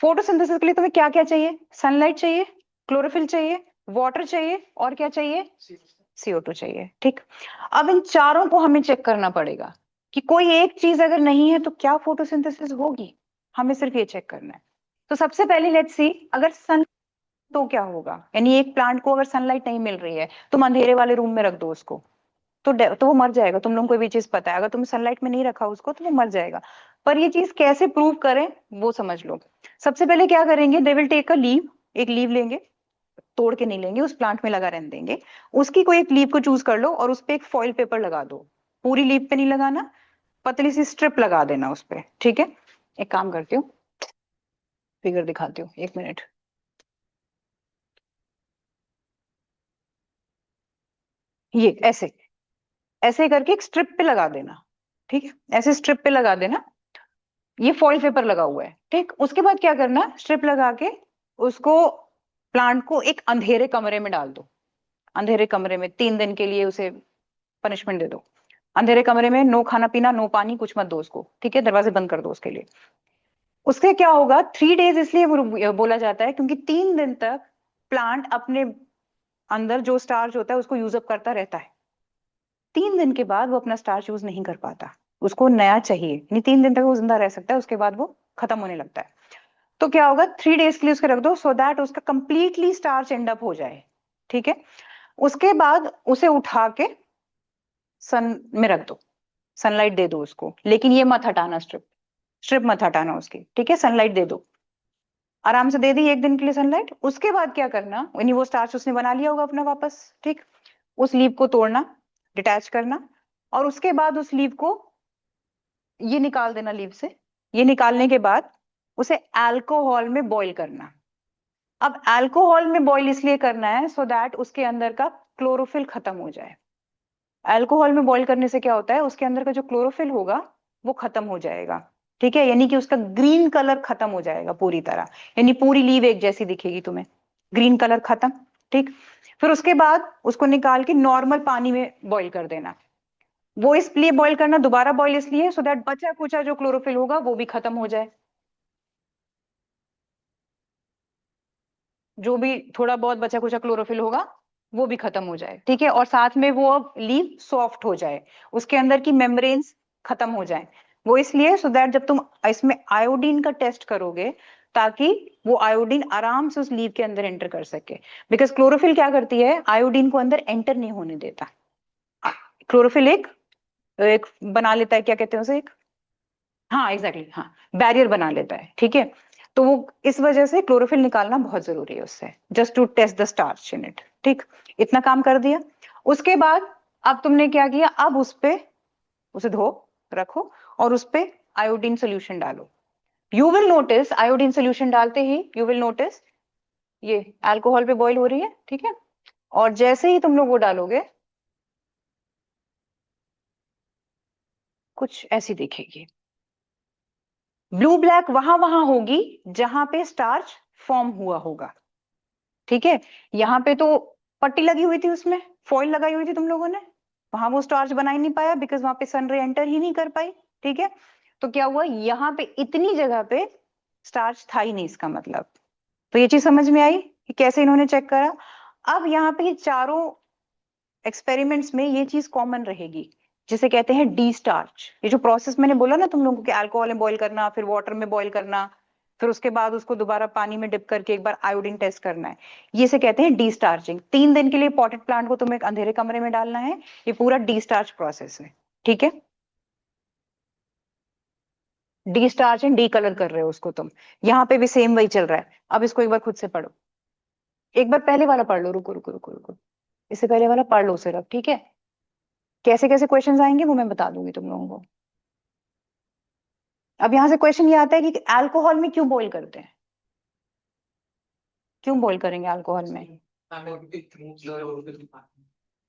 फोटोसिंथेसिस के लिए तुम्हें क्या क्या चाहिए, सनलाइट चाहिए, क्लोरोफिल चाहिए, वाटर चाहिए, और क्या चाहिए, CO2 चाहिए। ठीक, अब इन चारों को हमें चेक करना पड़ेगा कि कोई एक चीज अगर नहीं है तो क्या फोटोसिंथेसिस होगी, हमें सिर्फ ये चेक करना है। तो सबसे पहले लेट्स सी, अगर सन, तो क्या होगा, यानी एक प्लांट को अगर सनलाइट नहीं मिल रही है, तुम अंधेरे वाले रूम में रख दो उसको, तो वो मर जाएगा। तुम लोगों को भी चीज पता है, अगर तुम सनलाइट में नहीं रखा उसको तो वो मर जाएगा। पर ये चीज कैसे प्रूव करें वो समझ लो। सबसे पहले क्या करेंगे, they will take a leave, एक लीव लेंगे, तोड़ के नहीं लेंगे, उस प्लांट में लगा रहने देंगे। उसकी कोई एक लीव को चूज कर लो और उस पे एक फॉइल पेपर लगा दो, पूरी लीव पे नहीं लगाना, पतली सी स्ट्रिप लगा देना उस पे। ठीक है, एक काम करती हूँ, फिगर दिखाती हूँ, 1 मिनट। ये ऐसे ऐसे करके एक स्ट्रिप पे लगा देना। ठीक है, ऐसे स्ट्रिप पे लगा देना, ये फॉइल पेपर लगा हुआ है। ठीक, उसके बाद क्या करना, स्ट्रिप लगा के उसको, प्लांट को एक अंधेरे कमरे में डाल दो, अंधेरे कमरे में 3 दिन के लिए उसे पनिशमेंट दे दो। अंधेरे कमरे में नो खाना पीना, नो पानी, कुछ मत दो उसको। ठीक है, दरवाजे बंद कर दो उसके लिए। उससे क्या होगा, 3 डेज इसलिए बोला जाता है क्योंकि 3 दिन तक प्लांट अपने अंदर जो स्टार्च होता है उसको यूज अप करता रहता है। 3 दिन के बाद वो अपना स्टार्च यूज नहीं कर पाता, उसको नया चाहिए, यानी 3 दिन तक वो जिंदा रह सकता है, उसके बाद वो खत्म होने लगता है। तो क्या होगा, 3 डेज के लिए उसके रख दो, सो दैट उसका कंप्लीटली स्टार्च एंड अप हो जाए। ठीक है, उसके बाद उसे उठा के सन में रख दो, सनलाइट दे दो उसको, लेकिन ये मत हटाना, स्ट्रिप स्ट्रिप मत हटाना उसकी। ठीक है, सनलाइट दे दो, आराम से दे दी 1 दिन के लिए सनलाइट। उसके बाद क्या करना, यानी वो स्टार्च उसने बना लिया होगा अपना वापस। ठीक, उस लीव को तोड़ना, डिटैच करना, और उसके बाद उस लीव को ये निकाल देना लीव से। ये निकालने के बाद उसे अल्कोहल में बॉईल करना। अब अल्कोहल में बॉईल इसलिए करना है सो दैट उसके अंदर का क्लोरोफिल खत्म हो जाए। अल्कोहल में बॉईल करने से क्या होता है, उसके अंदर का जो क्लोरोफिल होगा वो खत्म हो जाएगा। ठीक है, यानी कि उसका ग्रीन कलर खत्म हो जाएगा पूरी तरह, यानी पूरी लीव एक जैसी दिखेगी तुम्हें, ग्रीन कलर खत्म। ठीक, फिर उसके बाद उसको निकाल के नॉर्मल पानी में बॉईल कर देना। वो इसलिए बॉईल करना, दोबारा बॉईल इसलिए सो दैट बचा कुचा जो क्लोरोफिल होगा वो भी खत्म हो जाए। जो भी थोड़ा बहुत बचा कुचा क्लोरोफिल होगा वो भी खत्म हो जाए, ठीक है, और साथ में वो अब लीव सॉफ्ट हो जाए, उसके अंदर की मेम्ब्रेन्स खत्म हो जाए। वो इसलिए सो दैट जब तुम इसमें आयोडीन का टेस्ट करोगे ताकि वो आयोडीन आराम से उस लीव के अंदर एंटर कर सके, बिकॉज क्लोरोफिल क्या करती है, आयोडीन को अंदर एंटर नहीं होने देता। क्लोरोफिल एक एक बना लेता है, क्या कहते हैं उसे, एक, हाँ एग्जैक्टली हाँ, बैरियर बना लेता है, ठीक है। तो वो इस वजह से क्लोरोफिल निकालना बहुत जरूरी है उससे, just to test the starch in it, ठीक। इतना काम कर दिया। उसके बाद अब तुमने क्या किया, अब उस पे उसे धो रखो और उस पे आयोडीन सोल्यूशन डालो। You will notice iodine solution डालते ही यू विल नोटिस ये अल्कोहल पे बॉईल हो रही है, ठीक है। और जैसे ही तुम लोग वो डालोगे कुछ ऐसी दिखेगी, ब्लू ब्लैक वहां वहां होगी जहां पे स्टार्च फॉर्म हुआ होगा, ठीक है। यहाँ पे तो पट्टी लगी हुई थी, उसमें फॉइल लगाई हुई थी तुम लोगों ने, वहां वो स्टार्च बना ही नहीं पाया बिकॉज वहां पे सन रे एंटर ही नहीं कर पाई, ठीक है। तो क्या हुआ, यहाँ पे इतनी जगह पे स्टार्च था ही नहीं, इसका मतलब। तो ये चीज समझ में आई कि कैसे इन्होंने चेक करा। अब यहाँ पे चारों एक्सपेरिमेंट्स में ये चीज कॉमन रहेगी, जिसे कहते हैं डी स्टार्च। ये जो प्रोसेस मैंने बोला ना तुम लोगों को, अल्कोहल में बॉईल करना, फिर वाटर में बॉईल करना, फिर उसके बाद उसको दोबारा पानी में डिप करके एक बार आयोडीन टेस्ट करना है, ये से कहते हैं डी स्टार्चिंग। 3 दिन के लिए पॉटेड प्लांट को तुम्हें एक अंधेरे कमरे में डालना है, ये पूरा डी स्टार्च प्रोसेस है, ठीक है। D starch and D colour कर रहे हो उसको तुम, यहाँ पे भी सेम वही चल रहा है। अब इसको एक बार खुद से पढ़ो, एक बार पहले वाला पढ़ लो, रुको रुको रुको रुको, इससे पहले वाला पढ़ लो सिर्फ, ठीक है। कैसे कैसे क्वेश्चंस आएंगे वो मैं बता दूंगी तुम लोगों को। अब यहाँ से क्वेश्चन ये आता है कि अल्कोहल में क्यों बॉईल करते हैं, क्यों बॉईल करेंगे अल्कोहल में,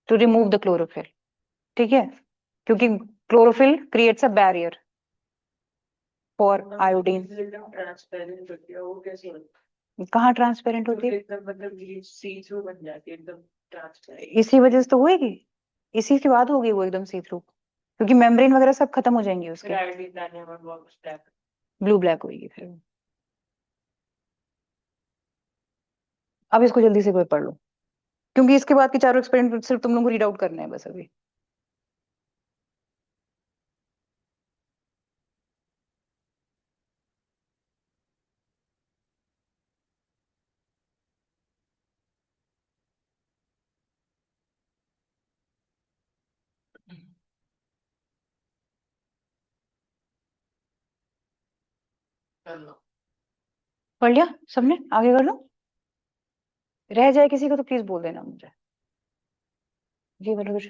टू रिमूव द क्लोरोफिल, ठीक है, क्योंकि chlorophyll creates a barrier for iodine. Transparent होती है वो कैसे होती कहाँ ट्रांसपेरेंट है, होती है, एकदम मतलब ये सी थ्रू बन जाती है एकदम ट्रांसपेरेंट। इसी वजह से तो होएगी, इसी के बाद होगी वो एकदम सी थ्रू, क्योंकि मेम्ब्रेन वगैरह सब खत्म हो जाएंगे उसके, ब्लू ब्लैक होगी फिर वो। अब इसको जल्दी से कोई पढ़ लो, क्योंकि इसके बाद के चारों एक्सपेरिमेंट सिर्फ तुम लोगों को रीड आउट करने हैं बस अभी। पढ़ लिया सबने, आगे कर लो, रह जाए किसी को तो प्लीज बोल देना मुझे। जी बोलो कुछ,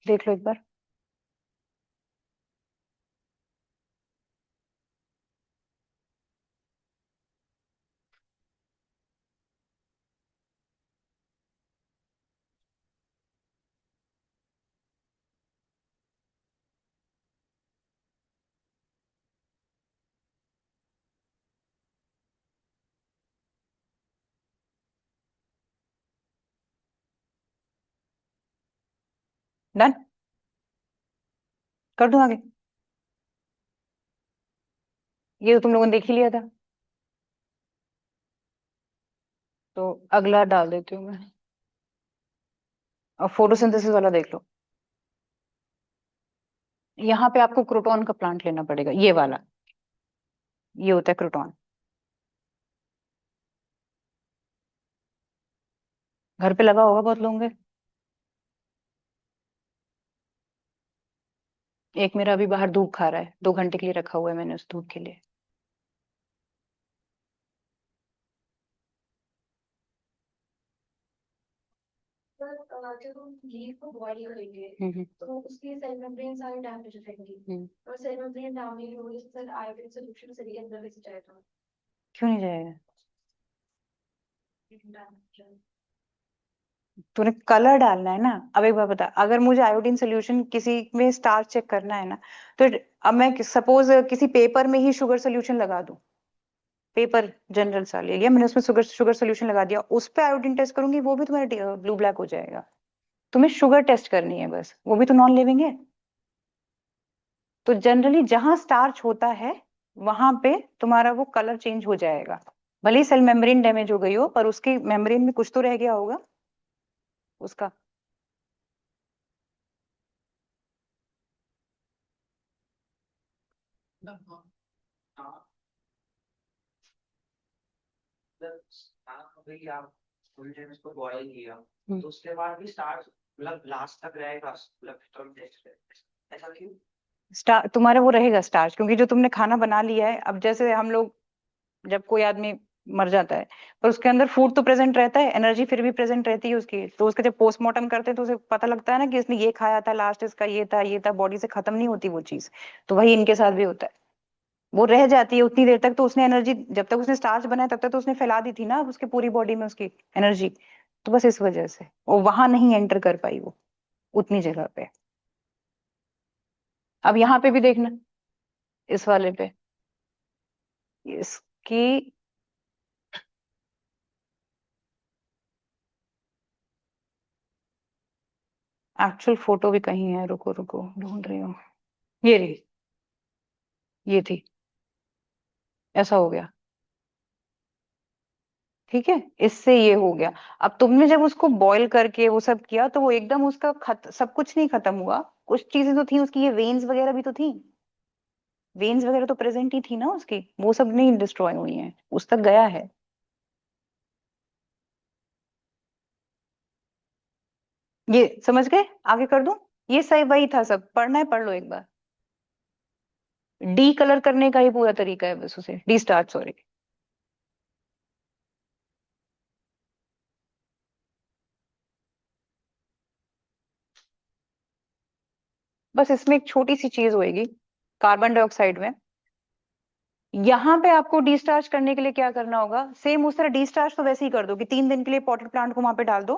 देख लो एक बार। डन, कर दूं आगे, ये तो तुम लोगों ने देख ही लिया था, तो अगला डाल देती हूँ मैं। और फोटोसिंथेसिस वाला देख लो, यहाँ पे आपको क्रोटॉन का प्लांट लेना पड़ेगा, ये वाला, ये होता है क्रोटॉन। घर पे लगा होगा बहुत लोगों के। एक मेरा अभी बाहर धूप खा रहा है, 2 घंटे के लिए रखा हुआ है मैंने उस धूप के लिए। जब हम लीफ को बॉईल करेंगे हम्म तो उसकी सेल मेम्ब्रेन सारी डैमेज हो जाएंगी हम्म। और सेल मेम्ब्रेन डैमेज होगी तो फिर आयोडीन सॉल्यूशन से अंदर लेके जाएगा, क्यों नहीं जाएगा, डैमेज। तूने कलर डालना है ना। अब एक बार बता, अगर मुझे आयोडीन सोल्यूशन किसी में स्टार्च चेक करना है ना, तो अब मैं सपोज किसी पेपर में ही शुगर सोल्यूशन लगा दूं, पेपर जनरल सा ले लिया मैंने, उसमें शुगर शुगर सोल्यूशन लगा दिया, उस पे आयोडीन टेस्ट करूंगी वो भी तुम्हारा ब्लू ब्लैक हो जाएगा। तुम्हें शुगर टेस्ट करनी है बस, वो भी तो नॉन लिविंग है। तो जनरली जहां स्टार्च होता है वहां पे तुम्हारा वो कलर चेंज हो जाएगा, भले ही सेल मेम्ब्रेन डैमेज हो गई हो, पर उसके मेम्ब्रेन में कुछ तो रह गया होगा उसका। हाँ हाँ, मतलब अभी आप फुल टाइम इसको बॉयल किया तो उसके बाद भी स्टार्च मतलब लास्ट तक रहेगा, मतलब तुम ऐसा क्यों? स्टार तुम्हारा वो रहेगा स्टार्च, क्योंकि जो तुमने खाना बना लिया है। अब जैसे हम लोग, जब कोई आदमी मर जाता है, पर उसके अंदर फूड तो प्रेजेंट रहता है, एनर्जी फिर भी प्रेजेंट रहती है उसकी, तो उसका जब पोस्टमार्टम करते हैं तो उसे पता लगता है ना कि इसने ये खाया था लास्ट, इसका ये था ये था, बॉडी से खत्म नहीं होती वो चीज। तो वही इनके साथ भी होता है, वो रह जाती है उतनी देर तक। तो उसने एनर्जी, जब तक उसने स्टार्च बनाया तब तक तो उसने फैला दी थी ना उसके पूरी बॉडी में उसकी एनर्जी। तो बस इस वजह से वो वहां नहीं एंटर कर पाई वो उतनी जगह पे। अब यहाँ पे भी देखना, इस वाले पे इसकी एक्चुअल फोटो भी कहीं है, रुको रुको ढूंढ रही हूँ। ये रही, ये थी, ऐसा हो गया। ठीक है, इससे ये हो गया। अब तुमने जब उसको बॉईल करके वो सब किया तो वो एकदम उसका सब कुछ नहीं खत्म हुआ। कुछ चीजें तो थी उसकी, ये वेन्स वगैरह भी तो थी, वेन्स वगैरह तो प्रेजेंट ही थी ना उसकी, वो सब नहीं डिस्ट्रॉय हुई है, उस तक गया है। ये समझ गए? आगे कर दूं? ये सही वही था, सब पढ़ना है पढ़ लो एक बार। डी कलर करने का ही पूरा तरीका है बस, उसे डी स्टार्ट, सॉरी। बस इसमें एक छोटी सी चीज होएगी, कार्बन डाइऑक्साइड में। यहाँ पे आपको डिस्चार्ज करने के लिए क्या करना होगा, सेम उस तरह डिस्चार्ज तो वैसे ही कर दो कि 3 दिन के लिए पॉटेड प्लांट को वहां पे डाल दो,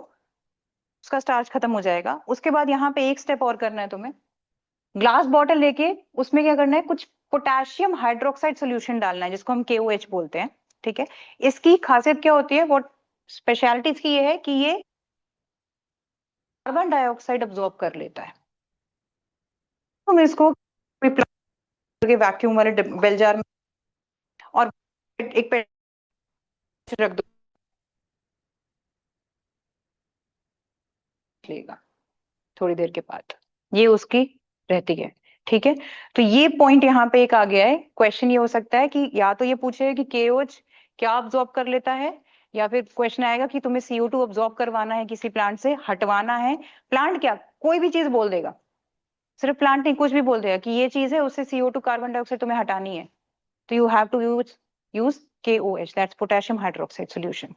उसका स्टार्च खत्म हो जाएगा। उसके बाद यहाँ पे एक स्टेप और करना है तुम्हें, ग्लास बॉटल लेके उसमें क्या करना है, कुछ पोटेशियम हाइड्रोक्साइड सोल्यूशन डालना है, जिसको हम KOH बोलते हैं। ठीक है, इसकी खासियत क्या होती है, वो स्पेशलिटी इसकी ये है कि ये कार्बन डाइऑक्साइड अब्सॉर्ब कर लेता है। तुम इसको वैक्यूम वाले बेल जार में और एक पे रख दो, लेगा थोड़ी देर के बाद, ये उसकी रहती है। ठीक है, तो ये पॉइंट यहाँ पे एक आ गया है। क्वेश्चन ये हो सकता है कि या तो ये पूछे कि KOH क्या ऑब्जॉर्ब कर लेता है, या फिर क्वेश्चन आएगा कि तुम्हें CO2 ऑब्जॉर्ब करवाना है किसी प्लांट से, हटवाना है। प्लांट क्या, कोई भी चीज बोल देगा, सिर्फ प्लांट नहीं, कुछ भी बोल देगा कि ये चीज है, उससे CO2 कार्बन डाइऑक्साइड तुम्हें हटानी है, तो you have to use KOH, that's potassium hydroxide solution.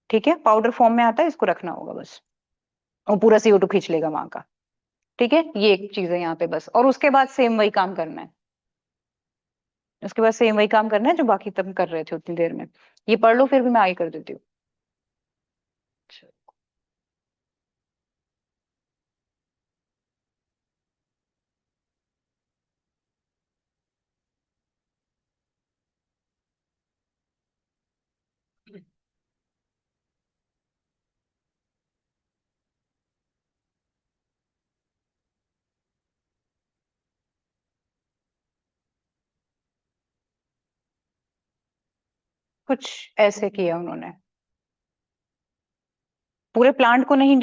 ठीक है, पाउडर फॉर्म में आता है, इसको रखना होगा बस, और पूरा CO2 खींच लेगा वहां का। ठीक है, ये एक चीज है यहाँ पे बस, और उसके बाद सेम वही काम करना है। उसके बाद सेम वही काम करना है जो बाकी तुम कर रहे थे उतनी देर में। ये पढ़ लो, फिर भी मैं आगे कर देती हूँ। कुछ ऐसे किया उन्होंने, पूरे प्लांट को नहीं,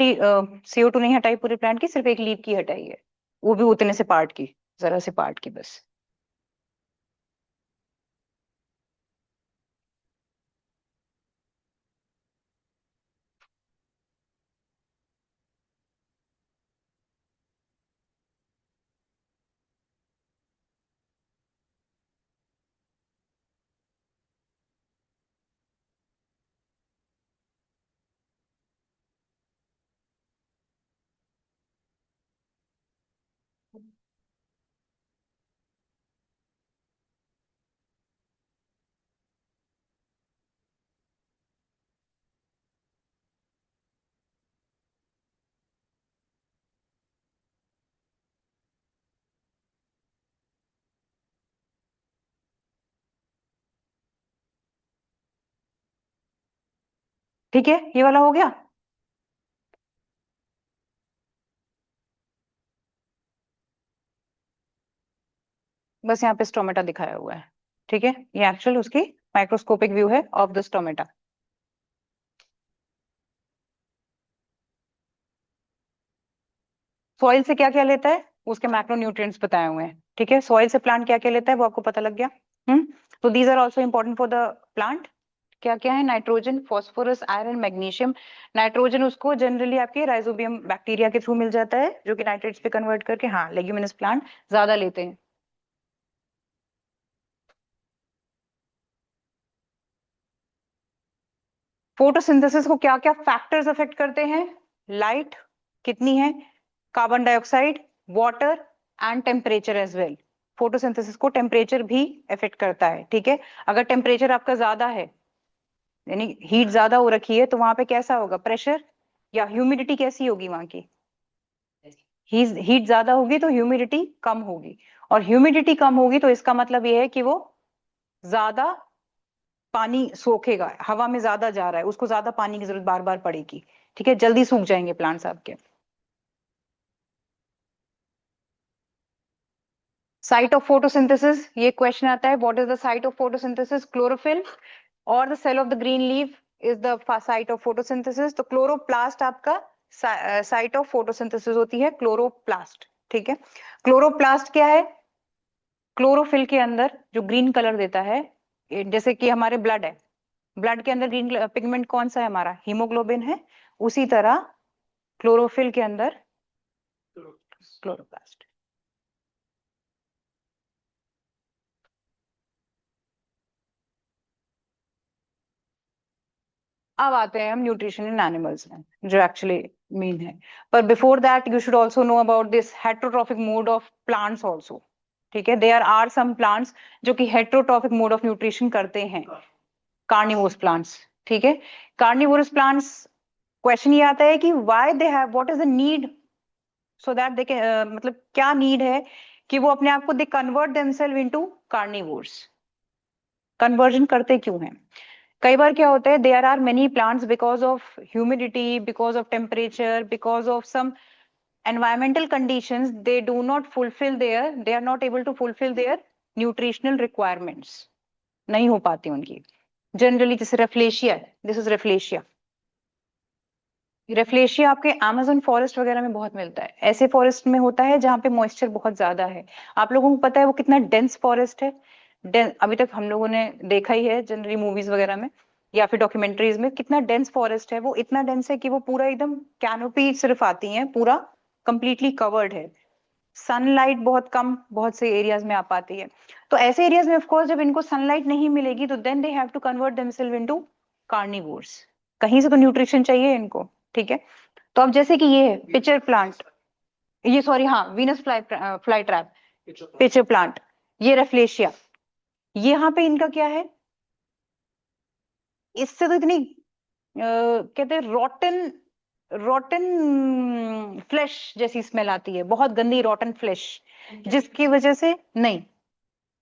CO2 नहीं हटाई पूरे प्लांट की, सिर्फ एक लीफ की हटाई है, वो भी उतने से पार्ट की, जरा से पार्ट की बस। ठीक है, ये वाला हो गया। बस यहाँ पे स्टोमेटा दिखाया हुआ है। ठीक है, ये एक्चुअल उसकी माइक्रोस्कोपिक व्यू है ऑफ द स्टोमेटा। सॉइल से क्या क्या लेता है, उसके मैक्रोन्यूट्रिएंट्स बताए हुए हैं, ठीक है। सॉइल से प्लांट क्या क्या लेता है वो आपको पता लग गया। तो these are also important for the plant. क्या क्या है, nitrogen, phosphorus, iron, magnesium. Nitrogen उसको जनरली आपके राइजोबियम बैक्टीरिया के थ्रू मिल जाता है, जो कि नाइट्रेट्स पे कन्वर्ट करके, हाँ, लेग्यूमिनस प्लांट ज्यादा लेते हैं। फोटोसिंथेसिस को क्या क्या फैक्टर्स अफेक्ट करते हैं, लाइट कितनी है, carbon dioxide, water and temperature as well. Photosynthesis को टेम्परेचर भी अफेक्ट करता है, ठीक है। अगर टेम्परेचर आपका ज्यादा है, यानी हीट ज्यादा हो रखी है, तो वहां पे कैसा होगा, प्रेशर या ह्यूमिडिटी कैसी होगी वहां की, हीट ज्यादा होगी तो ह्यूमिडिटी कम होगी, और ह्यूमिडिटी कम होगी तो इसका मतलब ये है कि वो ज्यादा पानी सोखेगा, हवा में ज्यादा जा रहा है, उसको ज्यादा पानी की जरूरत बार बार पड़ेगी, ठीक है, जल्दी सूख जाएंगे प्लांट्स आपके। साइट ऑफ फोटोसिंथेसिस, ये क्वेश्चन आता है, what is the site of photosynthesis, chlorophyll और the cell of the green leaf is the site of photosynthesis. तो क्लोरोप्लास्ट आपका साइट ऑफ फोटोसिंथेसिस होती है, क्लोरोप्लास्ट, ठीक है। क्लोरोप्लास्ट क्या है, क्लोरोफिल के अंदर जो ग्रीन कलर देता है, जैसे कि हमारे ब्लड है, ब्लड के अंदर ग्रीन पिगमेंट कौन सा है हमारा, हीमोग्लोबिन है, उसी तरह क्लोरोफिल के अंदर क्लोरोप्लास्ट। अब आते हैं हम न्यूट्रिशन इन एनिमल्स में, जो एक्चुअली मीन है। पर before that you should also know about this heterotrophic mode of plants also, ठीक है। देयर आर सम प्लांट्स जो कि हेट्रोट्रॉफिक मोड ऑफ न्यूट्रिशन करते हैं, कार्निवोरस प्लांट्स, ठीक है। कार्निवोरस प्लांट्स, क्वेश्चन ये आता है कि why they have, what is the need, so that they can, मतलब क्या नीड है कि वो अपने आप को they convert themselves into carnivores, conversion करते क्यों हैं। कई बार क्या होता है, there are many plants because of humidity, because of temperature, because of some environmental conditions, they do not fulfill their, they are not able to fulfill their nutritional requirements, नहीं हो पाती उनकी। जनरली जैसे rafflesia, this is rafflesia. Rafflesia आपके Amazon forest वगैरह में बहुत मिलता है, ऐसे फॉरेस्ट में होता है जहाँ पे मॉइस्चर बहुत ज्यादा है। आप लोगों को पता है वो कितना डेंस फॉरेस्ट है, अभी तक हम लोगों ने देखा ही है जनरली मूवीज वगैरह में या फिर डॉक्यूमेंट्रीज में, कितना डेंस फॉरेस्ट है वो, इतना डेंस है कि वो पूरा एकदम कैनोपी सिर्फ आती है, पूरा कंप्लीटली कवर्ड है, सनलाइट बहुत कम बहुत से एरियाज में आ पाती है। तो ऐसे एरियाज में ऑफ कोर्स जब इनको सनलाइट नहीं मिलेगी तो then they have to convert themselves into carnivores, कहीं से तो न्यूट्रिशन चाहिए इनको, ठीक है। तो अब जैसे कि ये है पिचर प्लांट, ये सॉरी हाँ, Venus fly trap, pitcher plant, ये रेफ्लेशिया, ये यहाँ पे इनका क्या है, इससे तो इतनी कहते हैं रॉटन, रॉटन फ्लेश जैसी स्मेल आती है, बहुत गंदी रॉटन फ्लेश, जिसकी वजह से नहीं,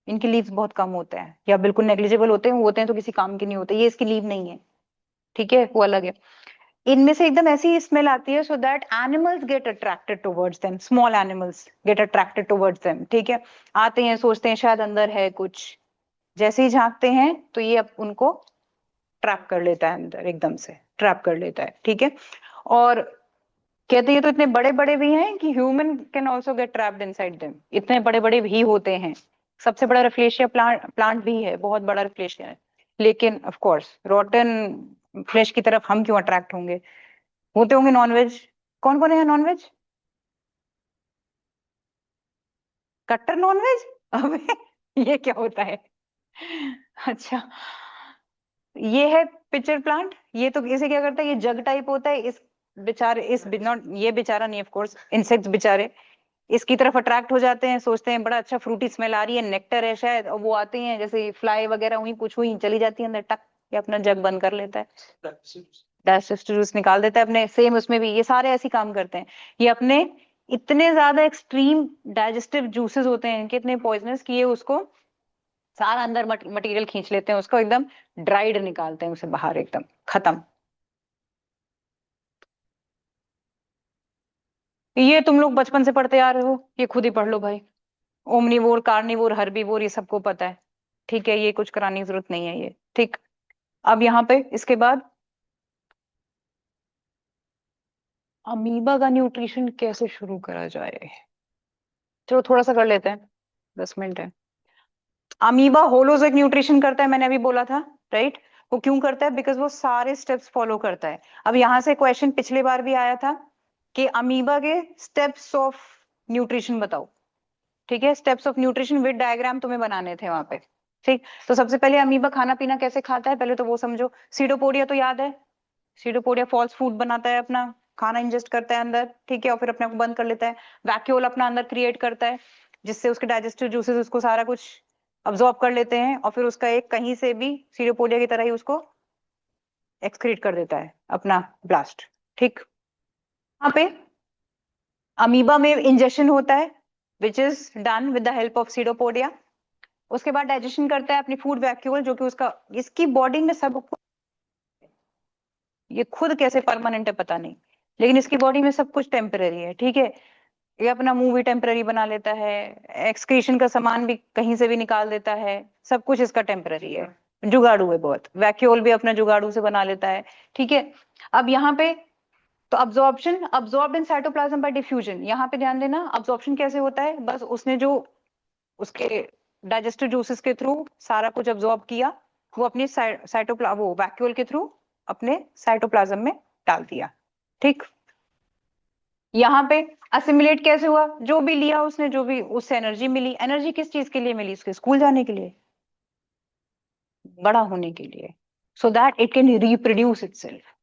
इनके लीव्स बहुत कम होते हैं या बिल्कुल नेग्लिजिबल होते हैं तो किसी काम के नहीं होते, ये इसकी लीव नहीं है, ठीक है, वो अलग है। इनमें से एकदम ऐसी स्मेल आती है so that animals get attracted towards them, small animals get attracted towards them, ठीक है। आते हैं, सोचते हैं शायद अंदर है कुछ, जैसे ही झांकते हैं तो ये अब उनको ट्रैप कर लेता है अंदर, एकदम से ट्रैप कर लेता है, ठीक है। और कहते हैं ये तो इतने बड़े बड़े भी हैं कि human can also get trapped inside them, इतने बड़े बड़े भी होते हैं। सबसे बड़ा रेफ्लेशिया प्लांट भी है, बहुत बड़ा रेफ्लेशिया है, लेकिन ऑफ कोर्स रोटन फ्लेश की तरफ हम क्यों अट्रैक्ट होंगे, होते होंगे नॉनवेज, कौन कौन है नॉनवेज, कट्टर नॉनवेज, अबे ये क्या होता है, अच्छा, ये है पिक्चर प्लांट, ये तो इसे क्या करता है, ये जग टाइप होता है, इस बेचारे, इस नॉट ये बेचारा नहीं, ऑफ कोर्स इंसेक्ट्स बेचारे इसकी तरफ अट्रैक्ट हो जाते हैं, सोचते हैं बड़ा अच्छा फ्रूटी स्मेल आ रही है, नेक्टर है शायद, और वो आते हैं जैसे फ्लाई वगैरह हुई कुछ हुई, चली जाती है अंदर, टक, ये अपना जग बंद कर लेता है, डाइजेस्टिव जूस निकाल देता है अपने, सेम उसमें भी ये सारे ऐसे काम करते हैं, ये अपने इतने ज्यादा एक्सट्रीम डाइजेस्टिव जूसेस होते हैं इनके, इतने पॉइजनस कि ये उसको सारा अंदर मटेरियल खींच लेते हैं, उसको एकदम ड्राइड निकालते हैं उसे बाहर, एकदम खत्म। ये तुम लोग बचपन से पढ़ते आ रहे हो, ये खुद ही पढ़ लो भाई, ओमनीवोर, कार्निवोर, हर्बीवोर, ये सबको पता है, ठीक है, ये कुछ कराने की जरूरत नहीं है ये, ठीक। अब यहाँ पे इसके बाद अमीबा का न्यूट्रिशन कैसे शुरू करा जाए, चलो थोड़ा सा कर लेते हैं, 10 मिनट है। अमीबा होलोजोइक न्यूट्रिशन करता है, मैंने अभी बोला था, राइट। वो क्यों करता है? बिकॉज वो सारे स्टेप्स फॉलो करता है। अब यहाँ से क्वेश्चन पिछले बार भी आया था कि अमीबा के स्टेप्स ऑफ न्यूट्रिशन बताओ, ठीक है। Steps of nutrition with diagram तुम्हें बनाने थे वहां पे, ठीक। तो सबसे पहले अमीबा खाना पीना कैसे खाता है, पहले तो वो समझो। सीडोपोडिया तो याद है, सीडोपोडिया फॉल्स फूड बनाता है, अपना खाना इंजेस्ट करता है अंदर, ठीक है, और फिर अपने आप को बंद कर लेता है। वैक्यूल अपना अंदर क्रिएट करता है, जिससे उसके डाइजेस्टिव जूसेस उसको सारा कुछ अब्सॉर्ब कर लेते हैं, और फिर उसका एक कहीं से भी सीडोपोडिया की तरह ही उसको एक्सक्रीट कर देता है अपना ब्लास्ट, ठीक। यहाँ पे अमीबा में इंजेक्शन होता है, which is done with the help of pseudopodia. उसके बाद डाइजेशन करता है अपनी फूड वैक्यूल, जो कि उसका, इसकी बॉडी में सब, ये खुद कैसे परमानेंट है पता नहीं, लेकिन इसकी बॉडी में सब कुछ टेम्पररी है, ठीक है। ये अपना मुंह भी टेम्पररी बना लेता है, एक्सक्रीशन का सामान भी कहीं से भी निकाल देता है, सब कुछ इसका टेम्पररी है, जुगाड़ू है बहुत। वैक्यूल भी अपना जुगाड़ू से बना लेता है, ठीक है। अब यहाँ पे तो absorption, absorbed in cytoplasm bye diffusion, यहाँ पे ध्यान देना, अब्जॉर्प्शन कैसे होता है, बस उसने जो उसके डाइजेस्टिव जूसेस के थ्रू सारा कुछ अब्जॉर्ब किया, वो अपनी वो वैक्यूल के थ्रू अपने साइटोप्लाज्म में डाल दिया, ठीक। यहाँ पे असिमिलेट कैसे हुआ, जो भी लिया उसने, जो भी उससे एनर्जी मिली, एनर्जी किस चीज के लिए मिली, उसके स्कूल जाने के लिए, बड़ा होने के लिए, so that it can reproduce itself,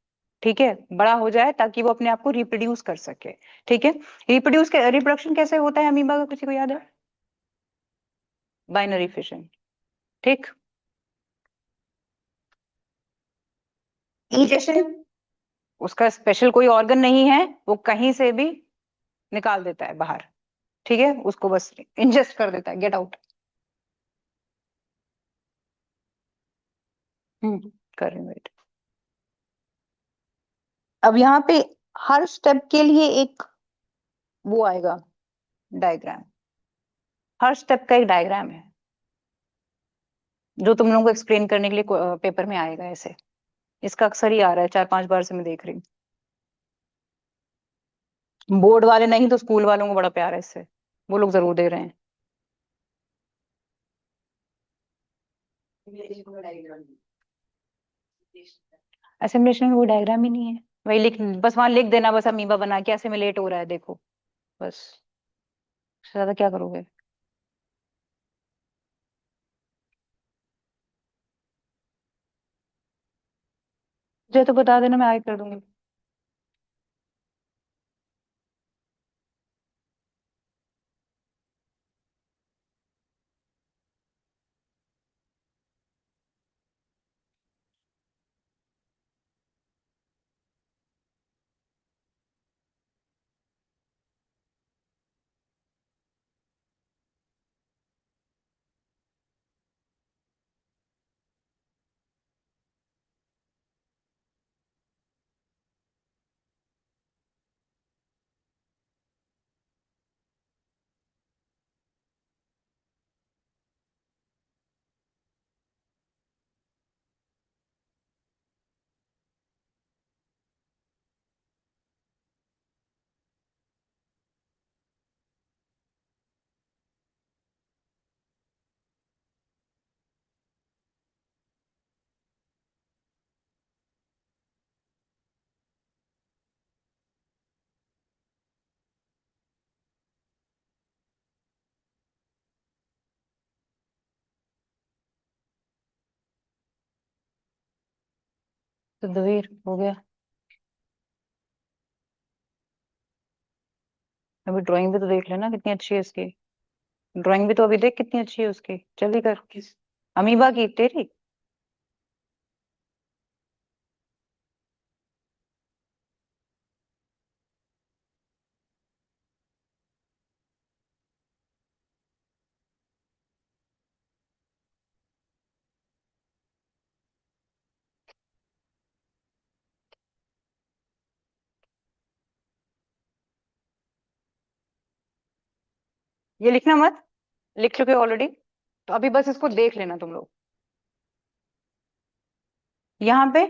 ठीक है, बड़ा हो जाए ताकि वो अपने आप को रिप्रोड्यूस कर सके, ठीक है। रिप्रोडक्शन कैसे होता है अमीबा का, किसी को याद है? बाइनरी फिशन, ठीक। इजेशन, उसका स्पेशल कोई ऑर्गन नहीं है, वो कहीं से भी निकाल देता है बाहर, ठीक है, उसको बस इंजेस्ट कर देता है, गेट आउट। कर रही हूँ wait। अब यहाँ पे हर स्टेप के लिए एक वो आएगा डायग्राम, हर स्टेप का एक डायग्राम है, जो तुम लोगों को एक्सप्लेन करने के लिए पेपर में आएगा ऐसे। इसका अक्सर ही आ रहा है, 4-5 बार से मैं देख रही हूँ। बोर्ड वाले नहीं तो स्कूल वालों को बड़ा प्यार है इससे, वो लोग जरूर दे रहे हैं। असिमिलेशन में वो डायग्राम ही नहीं है, वही लिख, बस वहां लिख देना, बस अमीबा बना के असिमिलेट हो रहा है देखो, बस, उससे ज्यादा क्या करोगे। मुझे तो बता देना, मैं आगे कर दूंगी। तो दवेर हो गया। अभी ड्राइंग भी तो देख लेना कितनी अच्छी है इसकी, ड्राइंग भी तो अभी देख कितनी अच्छी है उसकी, जल्दी कर। किस अमीबा की, तेरी? ये लिखना मत, लिख चुके ऑलरेडी। तो अभी बस इसको देख लेना तुम लोग। यहाँ पे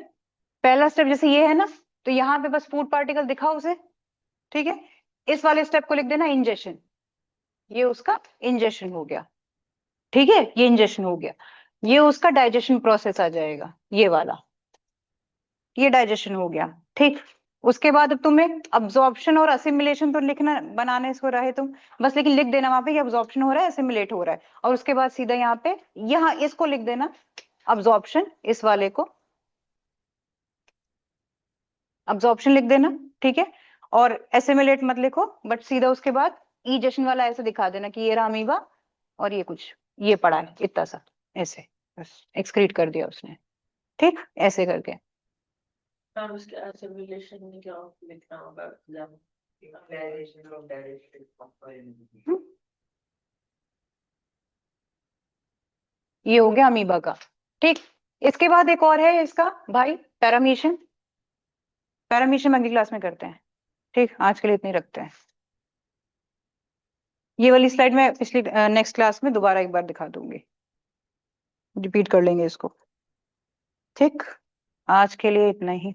पहला स्टेप जैसे ये है ना, तो यहाँ पे बस फूड पार्टिकल दिखाओ उसे, ठीक है। इस वाले स्टेप को लिख देना इंजेशन, ये उसका इंजेशन हो गया, ठीक है, ये इंजेशन हो गया। ये उसका डाइजेशन प्रोसेस आ जाएगा, ये वाला, ये डाइजेशन हो गया, ठीक। उसके बाद अब तुम्हें अब्जॉर्प्शन और असिमिलेशन तो लिखना, बनाने से हो रहा है तुम बस, लेकिन लिख देना वहां पे कि अब्जॉर्प्शन हो रहा है, असिमिलेट हो रहा है। और उसके बाद सीधा यहाँ पे, यहाँ इसको लिख देना अब्जॉर्प्शन, इस वाले को अब्जॉर्प्शन लिख देना, ठीक है। और एसिमिलेट मत लिखो, बट सीधा उसके बाद इजेशन वाला ऐसे दिखा देना कि ये रहा अमीबा और ये कुछ, ये पड़ा है इतना सा, ऐसे बस एक्सक्रीट कर दिया उसने, ठीक, ऐसे करके। और उसके assimilation में क्या लिखना होगा exam? Digestion of digestion of ये हो गया अमीबा का, ठीक। इसके बाद एक और है इसका भाई, पैरामीशियम। पैरामीशियम अगली क्लास में करते हैं, ठीक, आज के लिए इतने ही रखते हैं। ये वाली स्लाइड में पिछली नेक्स्ट क्लास में दोबारा एक बार दिखा दूंगी, रिपीट कर लेंगे इसको, ठीक। आज के लिए इतना ही।